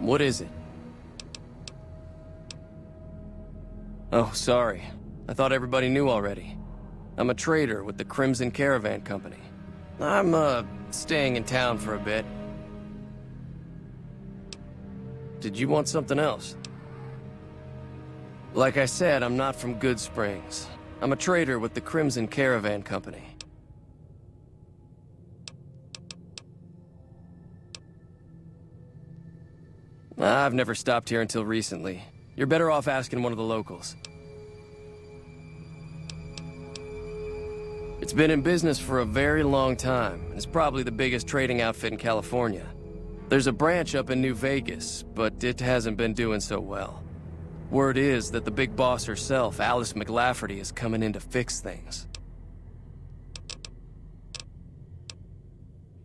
What is it? Oh, sorry. I thought everybody knew already. I'm a trader with the Crimson Caravan Company. I'm, staying in town for a bit. Did you want something else? Like I said, I'm not from Good Springs. I'm a trader with the Crimson Caravan Company. I've never stopped here until recently. You're better off asking one of the locals. It's been in business for a very long time, and it's probably the biggest trading outfit in California. There's a branch up in New Vegas, but it hasn't been doing so well. Word is that the big boss herself, Alice McLafferty, is coming in to fix things.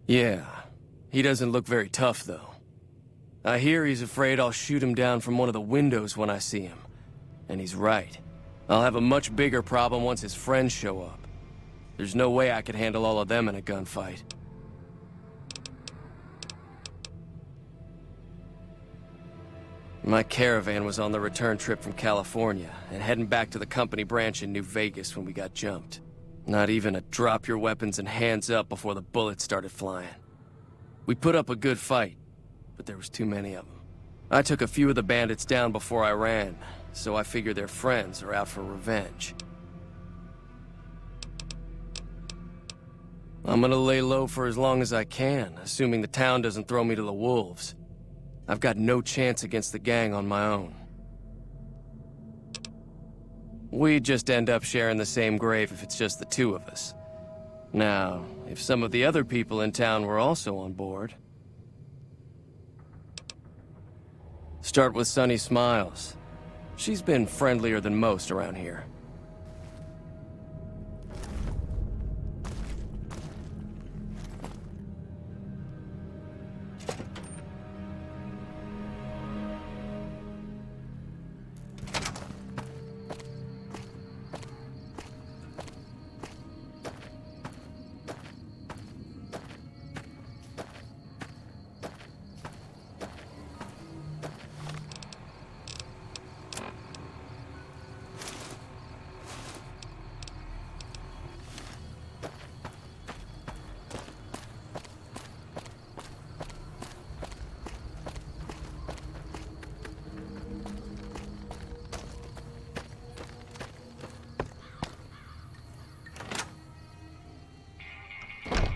Yeah, he doesn't look very tough, though. I hear he's afraid I'll shoot him down from one of the windows when I see him. And he's right. I'll have a much bigger problem once his friends show up. There's no way I could handle all of them in a gunfight. My caravan was on the return trip from California and heading back to the company branch in New Vegas when we got jumped. Not even a drop your weapons and hands up before the bullets started flying. We put up a good fight, but there was too many of them. I took a few of the bandits down before I ran, so I figure their friends are out for revenge. I'm gonna lay low for as long as I can, assuming the town doesn't throw me to the wolves. I've got no chance against the gang on my own. We'd just end up sharing the same grave if it's just the two of us. Now, if some of the other people in town were also on board... Start with Sunny Smiles. She's been friendlier than most around here.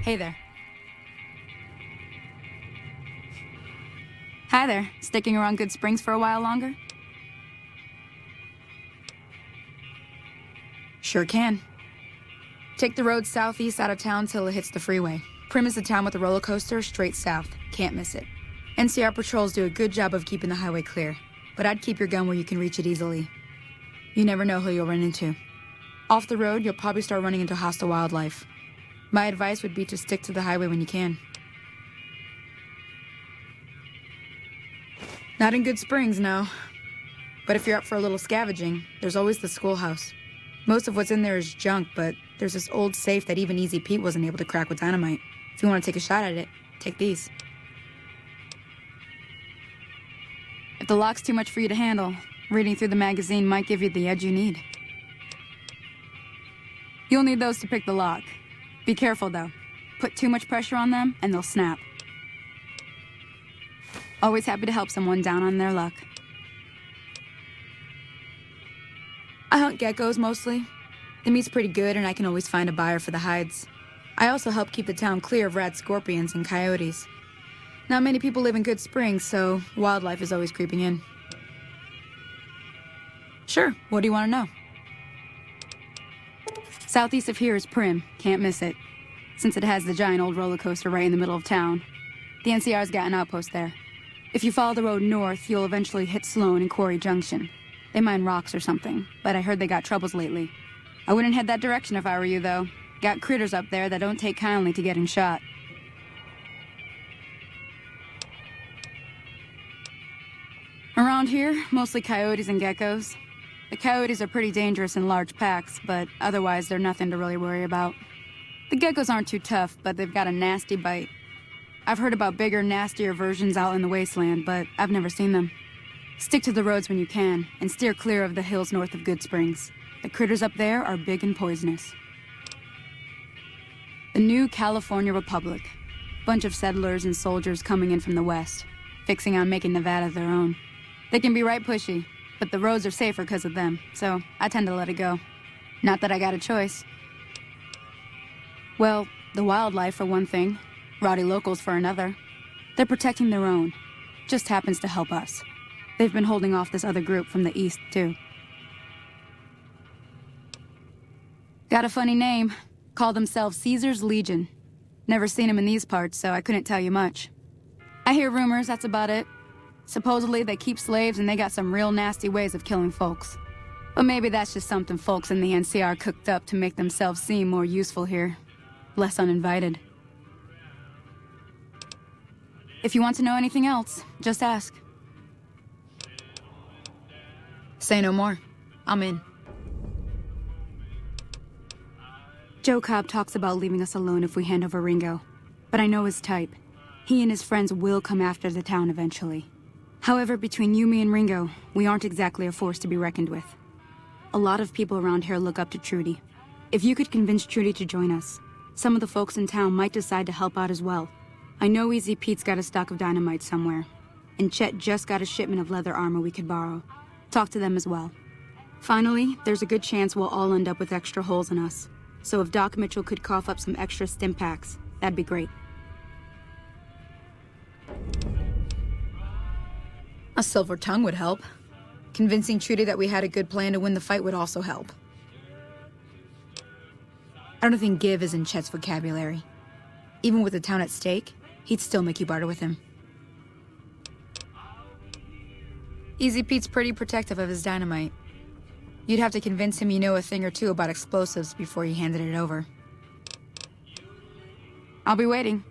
Hey there. Hi there. Sticking around Good Springs for a while longer? Sure can. Take the road southeast out of town till it hits the freeway. Primm is the town with the roller coaster straight south. Can't miss it. NCR patrols do a good job of keeping the highway clear, but I'd keep your gun where you can reach it easily. You never know who you'll run into. Off the road, you'll probably start running into hostile wildlife. My advice would be to stick to the highway when you can. Not in Good Springs, no. But if you're up for a little scavenging, there's always the schoolhouse. Most of what's in there is junk, but there's this old safe that even Easy Pete wasn't able to crack with dynamite. If you want to take a shot at it, take these. If the lock's too much for you to handle, reading through the magazine might give you the edge you need. You'll need those to pick the lock. Be careful, though. Put too much pressure on them, and they'll snap. Always happy to help someone down on their luck. I hunt geckos, mostly. The meat's pretty good, and I can always find a buyer for the hides. I also help keep the town clear of rat scorpions and coyotes. Not many people live in Good Springs, so wildlife is always creeping in. Sure, what do you want to know? Southeast of here is Primm. Can't miss it. Since it has the giant old roller coaster right in the middle of town. The NCR's got an outpost there. If you follow the road north, you'll eventually hit Sloan and Quarry Junction. They mine rocks or something, but I heard they got troubles lately. I wouldn't head that direction if I were you, though. Got critters up there that don't take kindly to getting shot. Around here, mostly coyotes and geckos. The coyotes are pretty dangerous in large packs, but otherwise they're nothing to really worry about. The geckos aren't too tough, but they've got a nasty bite. I've heard about bigger, nastier versions out in the wasteland, but I've never seen them. Stick to the roads when you can, and steer clear of the hills north of Goodsprings. The critters up there are big and poisonous. The new California Republic. Bunch of settlers and soldiers coming in from the west, fixing on making Nevada their own. They can be right pushy, but the roads are safer because of them, so I tend to let it go. Not that I got a choice. Well, the wildlife for one thing, rowdy locals for another. They're protecting their own. Just happens to help us. They've been holding off this other group from the east, too. Got a funny name. Call themselves Caesar's Legion. Never seen them in these parts, so I couldn't tell you much. I hear rumors, that's about it. Supposedly they keep slaves and they got some real nasty ways of killing folks. But maybe that's just something folks in the NCR cooked up to make themselves seem more useful here. Less uninvited. If you want to know anything else, just ask. Say no more. I'm in. Joe Cobb talks about leaving us alone if we hand over Ringo. But I know his type. He and his friends will come after the town eventually. However, between you, me, and Ringo, we aren't exactly a force to be reckoned with. A lot of people around here look up to Trudy. If you could convince Trudy to join us, some of the folks in town might decide to help out as well. I know Easy Pete's got a stock of dynamite somewhere, and Chet just got a shipment of leather armor we could borrow. Talk to them as well. Finally, there's a good chance we'll all end up with extra holes in us. So if Doc Mitchell could cough up some extra stim packs, that'd be great. A silver tongue would help. Convincing Trudy that we had a good plan to win the fight would also help. I don't think give is in Chet's vocabulary. Even with the town at stake, he'd still make you barter with him. Easy Pete's pretty protective of his dynamite. You'd have to convince him you know a thing or two about explosives before you handed it over. I'll be waiting.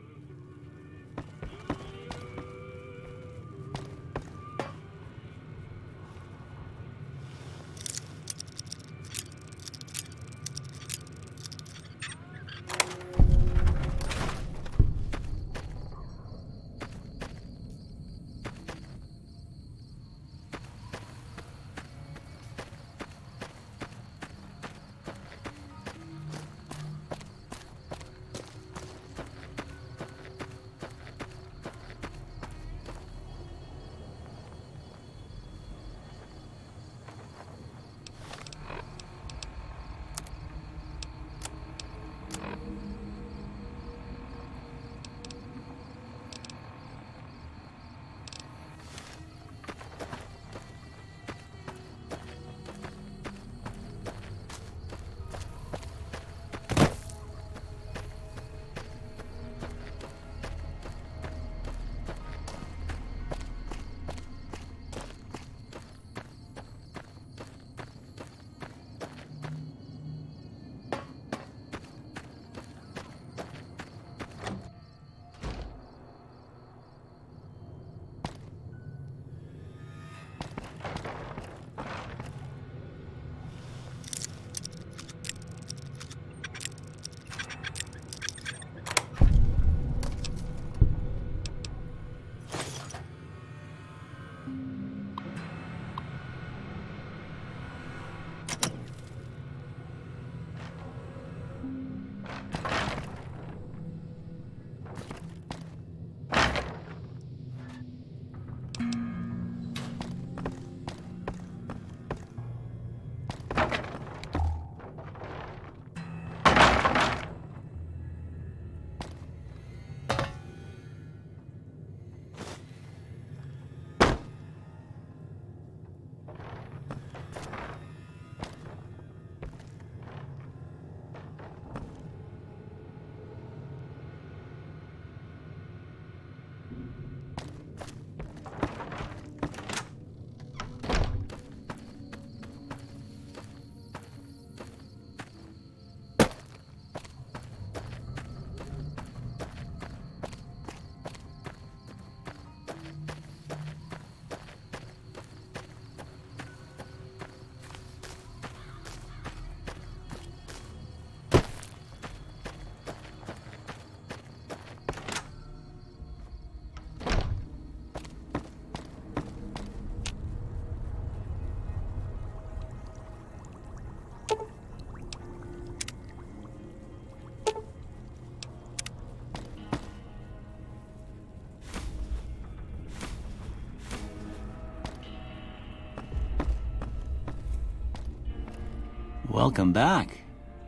Welcome back.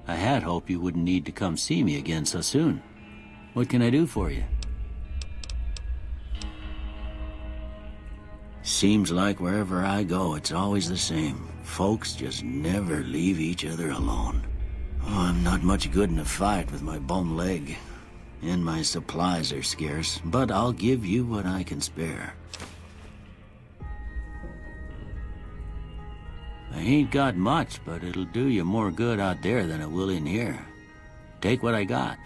I had hoped you wouldn't need to come see me again so soon. What can I do for you? Seems like wherever I go, it's always the same. Folks just never leave each other alone. Oh, I'm not much good in a fight with my bum leg. And my supplies are scarce, but I'll give you what I can spare. I ain't got much, but it'll do you more good out there than it will in here. Take what I got.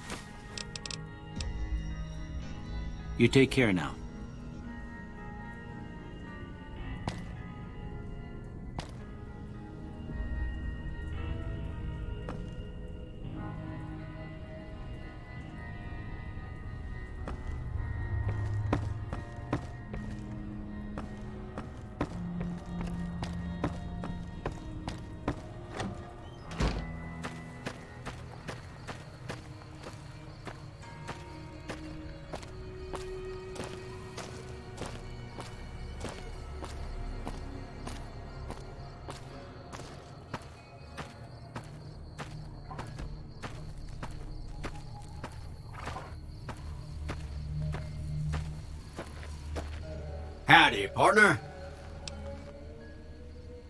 You take care now. Howdy, partner.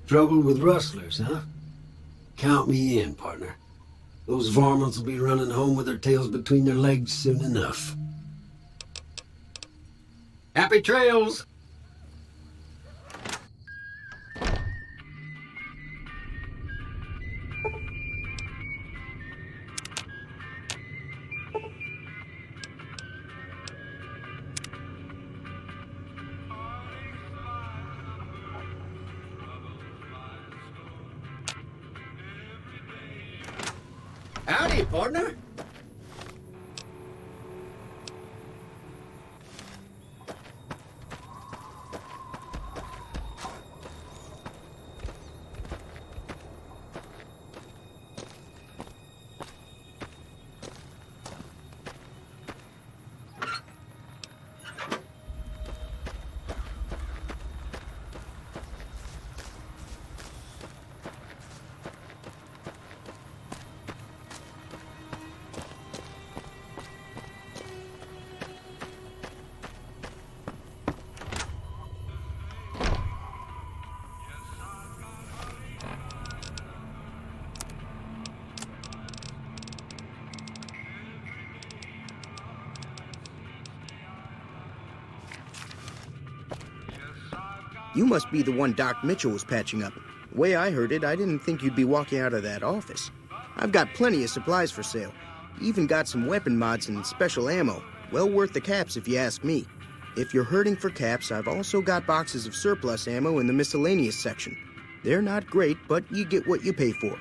Trouble with rustlers, huh? Count me in, partner. Those varmints will be running home with their tails between their legs soon enough. Happy trails! Howdy, partner. You must be the one Doc Mitchell was patching up. The way I heard it, I didn't think you'd be walking out of that office. I've got plenty of supplies for sale. Even got some weapon mods and special ammo. Well worth the caps if you ask me. If you're hurting for caps, I've also got boxes of surplus ammo in the miscellaneous section. They're not great, but you get what you pay for.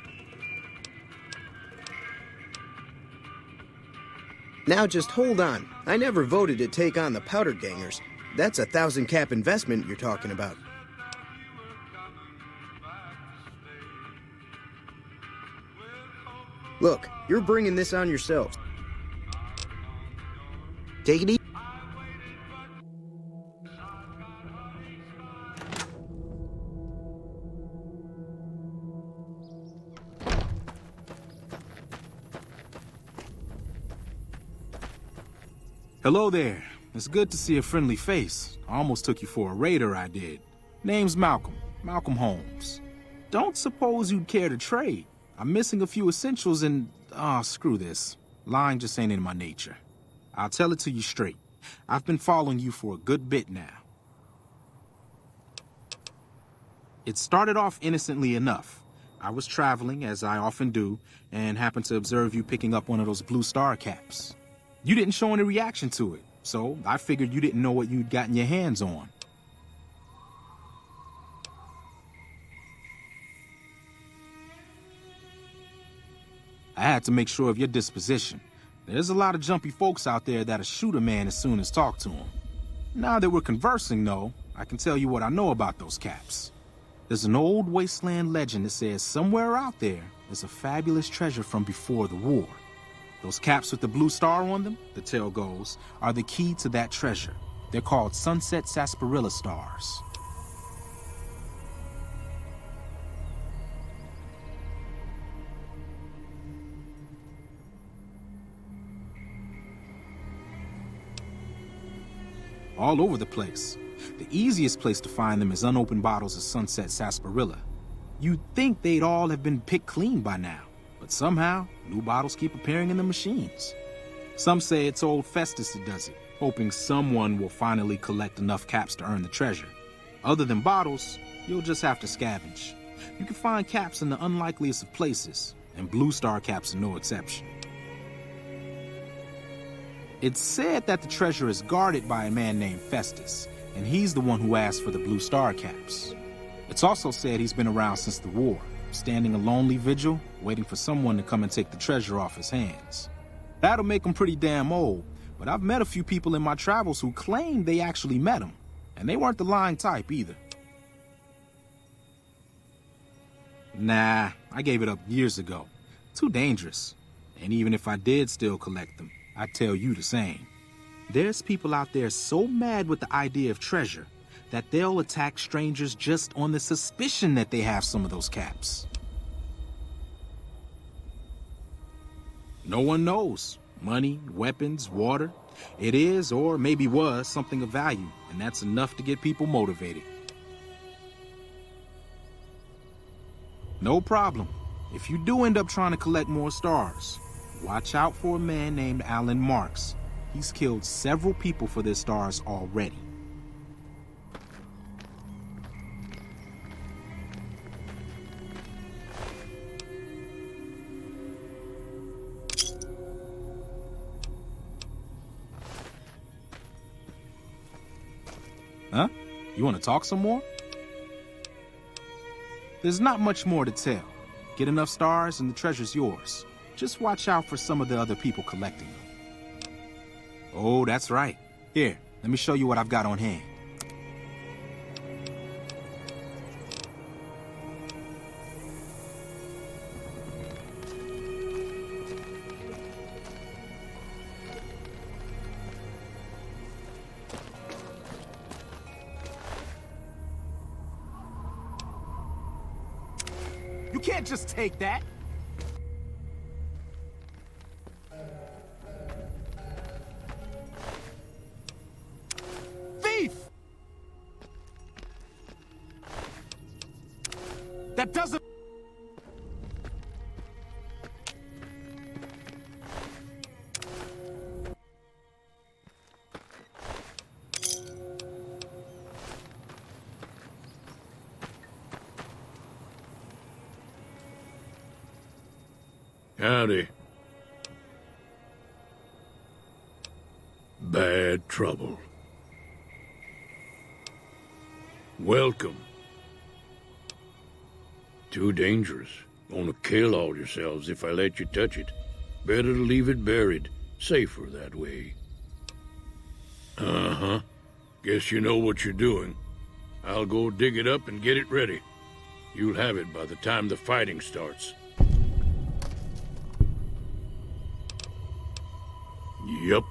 Now just hold on. I never voted to take on the Powder Gangers. That's a 1,000 cap investment you're talking about. Look, you're bringing this on yourselves. Take it easy. Hello there. It's good to see a friendly face. I almost took you for a raider, I did. Name's Malcolm. Malcolm Holmes. Don't suppose you'd care to trade. I'm missing a few essentials and... screw this. Lying just ain't in my nature. I'll tell it to you straight. I've been following you for a good bit now. It started off innocently enough. I was traveling, as I often do, and happened to observe you picking up one of those Blue Star caps. You didn't show any reaction to it. So I figured you didn't know what you'd gotten your hands on. I had to make sure of your disposition. There's a lot of jumpy folks out there that'll shoot a man as soon as talk to him. Now that we're conversing, though, I can tell you what I know about those caps. There's an old wasteland legend that says somewhere out there is a fabulous treasure from before the war. Those caps with the blue star on them, the tale goes, are the key to that treasure. They're called Sunset Sarsaparilla Stars. all over the place. The easiest place to find them is unopened bottles of Sunset Sarsaparilla. You'd think they'd all have been picked clean by now, but somehow, new bottles keep appearing in the machines. Some say it's old Festus that does it, hoping someone will finally collect enough caps to earn the treasure. Other than bottles, you'll just have to scavenge. You can find caps in the unlikeliest of places, and Blue Star caps are no exception. It's said that the treasure is guarded by a man named Festus, and he's the one who asked for the Blue Star caps. It's also said he's been around since the war, standing a lonely vigil, waiting for someone to come and take the treasure off his hands. That'll make him pretty damn old, but I've met a few people in my travels who claim they actually met him, and they weren't the lying type either. Nah, I gave it up years ago. Too dangerous. And even if I did still collect them, I'd tell you the same. There's people out there so mad with the idea of treasure that they'll attack strangers just on the suspicion that they have some of those caps. No one knows. Money, weapons, water. It is, or maybe was, something of value, and that's enough to get people motivated. No problem. If you do end up trying to collect more stars, watch out for a man named Alan Marks. He's killed several people for their stars already. Huh? You want to talk some more? There's not much more to tell. Get enough stars and the treasure's yours. Just watch out for some of the other people collecting them. Oh, that's right. Here, let me show you what I've got on hand. You can't just take that. Thief! That doesn't... Howdy. Bad trouble. Welcome. Too dangerous. Gonna kill all yourselves if I let you touch it. Better to leave it buried. Safer that way. Uh-huh. Guess you know what you're doing. I'll go dig it up and get it ready. You'll have it by the time the fighting starts. Yup.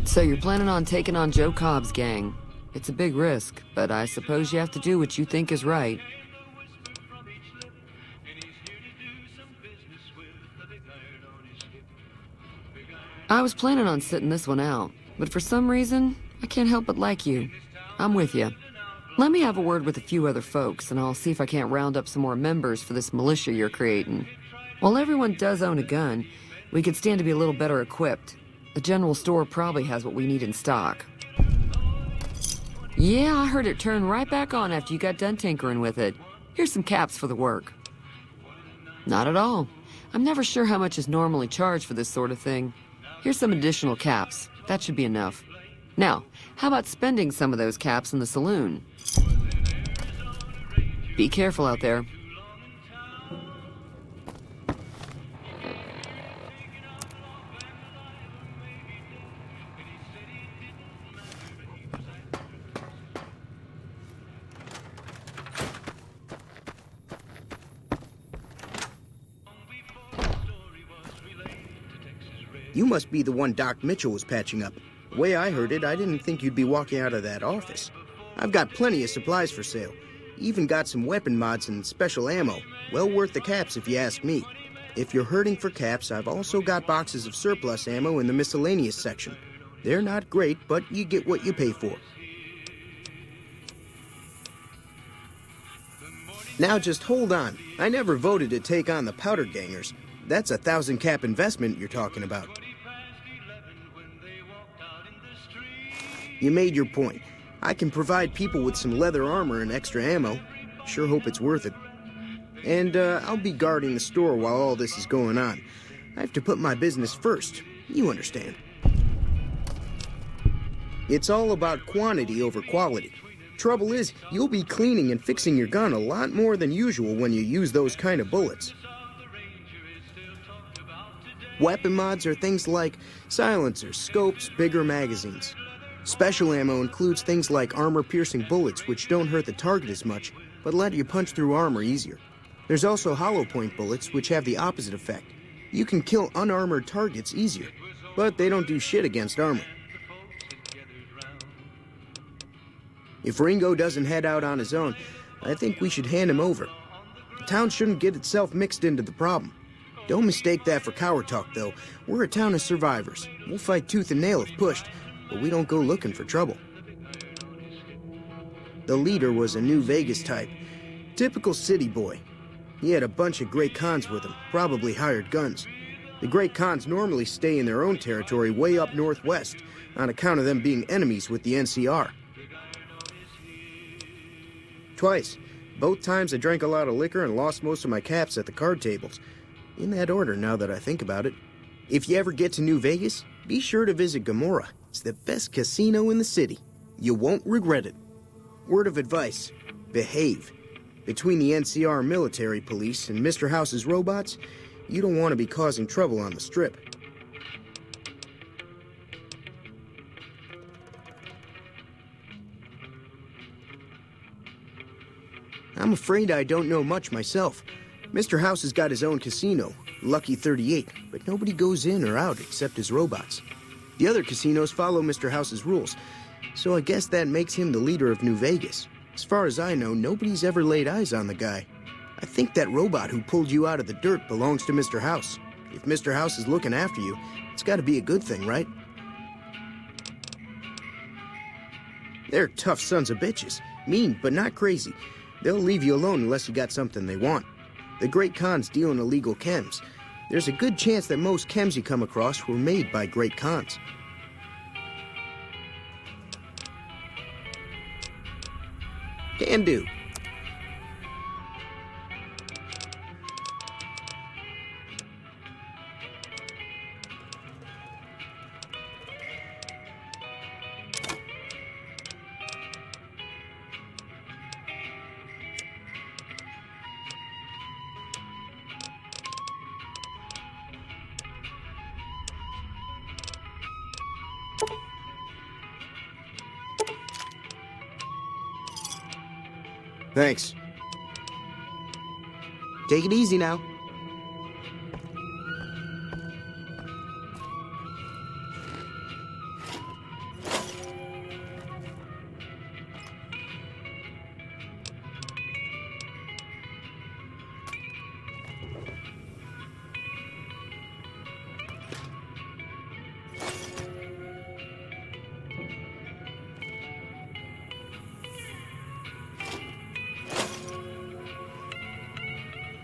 So you're planning on taking on Joe Cobb's gang. It's a big risk, but I suppose you have to do what you think is right. I was planning on sitting this one out, but for some reason, I can't help but like you. I'm with you. Let me have a word with a few other folks, and I'll see if I can't round up some more members for this militia you're creating. While everyone does own a gun, we could stand to be a little better equipped. The general store probably has what we need in stock. Yeah, I heard it turn right back on after you got done tinkering with it. Here's some caps for the work. Not at all. I'm never sure how much is normally charged for this sort of thing. Here's some additional caps. That should be enough. Now, how about spending some of those caps in the saloon? Be careful out there. You must be the one Doc Mitchell was patching up. The way I heard it, I didn't think you'd be walking out of that office. I've got plenty of supplies for sale. Even got some weapon mods and special ammo. Well worth the caps if you ask me. If you're hurting for caps, I've also got boxes of surplus ammo in the miscellaneous section. They're not great, but you get what you pay for. Now just hold on. I never voted to take on the Powder Gangers. That's a 1,000 cap investment you're talking about. You made your point. I can provide people with some leather armor and extra ammo. Sure hope it's worth it. And I'll be guarding the store while all this is going on. I have to put my business first. You understand. It's all about quantity over quality. Trouble is, you'll be cleaning and fixing your gun a lot more than usual when you use those kind of bullets. Weapon mods are things like silencers, scopes, bigger magazines. Special ammo includes things like armor-piercing bullets, which don't hurt the target as much, but let you punch through armor easier. There's also hollow point bullets, which have the opposite effect. You can kill unarmored targets easier, but they don't do shit against armor. If Ringo doesn't head out on his own, I think we should hand him over. The town shouldn't get itself mixed into the problem. Don't mistake that for coward talk, though. We're a town of survivors. We'll fight tooth and nail if pushed, but we don't go looking for trouble. The leader was a New Vegas type. Typical city boy. He had a bunch of Great Khans with him, probably hired guns. The Great Khans normally stay in their own territory way up northwest, on account of them being enemies with the NCR. Twice. Both times I drank a lot of liquor and lost most of my caps at the card tables. In that order, now that I think about it. If you ever get to New Vegas, be sure to visit Gomorrah. It's the best casino in the city. You won't regret it. Word of advice, behave. Between the NCR military police and Mr. House's robots, you don't want to be causing trouble on the Strip. I'm afraid I don't know much myself. Mr. House has got his own casino, Lucky 38, but nobody goes in or out except his robots. The other casinos follow Mr. House's rules, so I guess that makes him the leader of New Vegas. As far as I know, nobody's ever laid eyes on the guy. I think that robot who pulled you out of the dirt belongs to Mr. House. If Mr. House is looking after you, it's got to be a good thing, right? They're tough sons of bitches. Mean, but not crazy. They'll leave you alone unless you got something they want. The Great Khans deal in illegal chems. There's a good chance that most chems you come across were made by Great Khans. Can do. Thanks. Take it easy now.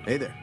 Hey there.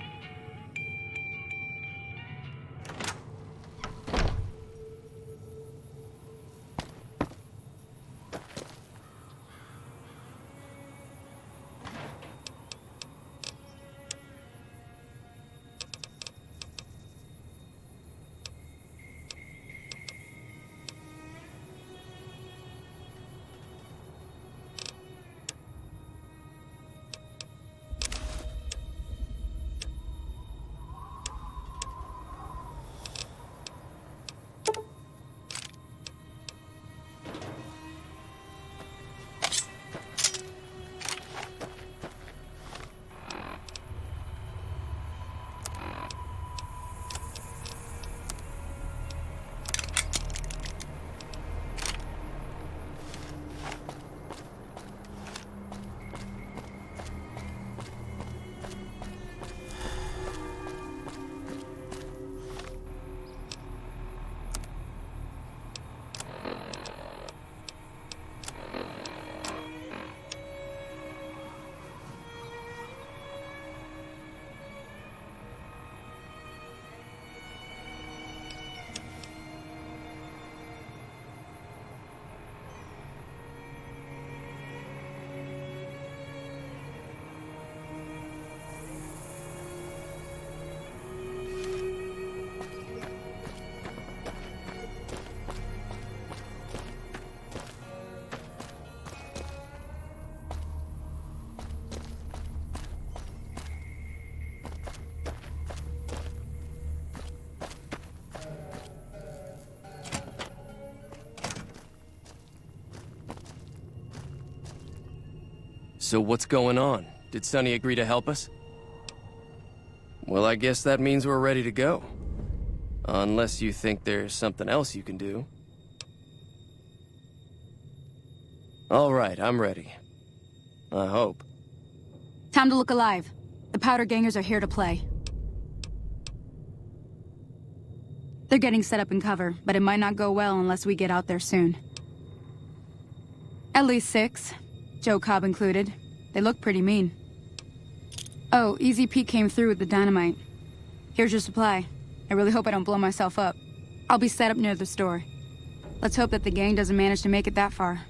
So what's going on? Did Sonny agree to help us? Well, I guess that means we're ready to go. Unless you think there's something else you can do. All right, I'm ready. I hope. Time to look alive. The Powder Gangers are here to play. They're getting set up in cover, but it might not go well unless we get out there soon. At least 6, Joe Cobb included. They look pretty mean. Oh, Easy Pete came through with the dynamite. Here's your supply. I really hope I don't blow myself up. I'll be set up near the store. Let's hope that the gang doesn't manage to make it that far.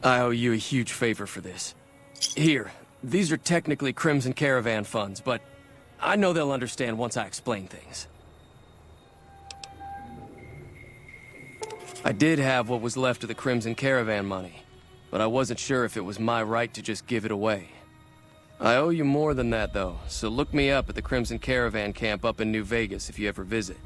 I owe you a huge favor for this. Here, these are technically Crimson Caravan funds, but I know they'll understand once I explain things. I did have what was left of the Crimson Caravan money, but I wasn't sure if it was my right to just give it away. I owe you more than that, though, so look me up at the Crimson Caravan camp up in New Vegas if you ever visit.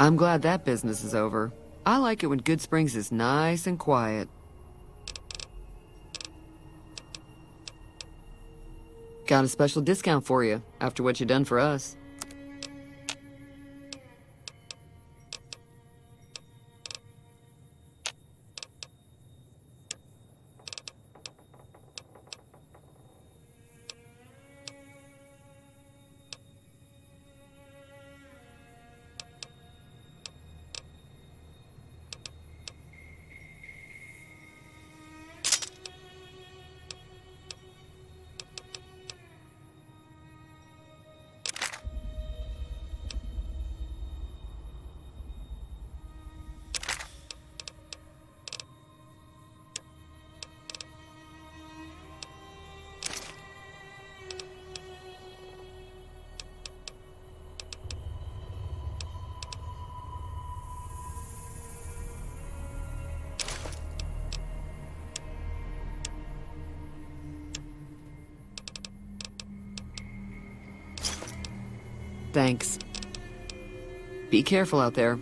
I'm glad that business is over. I like it when Goodsprings is nice and quiet. Got a special discount for you after what you done for us. Thanks. Be careful out there.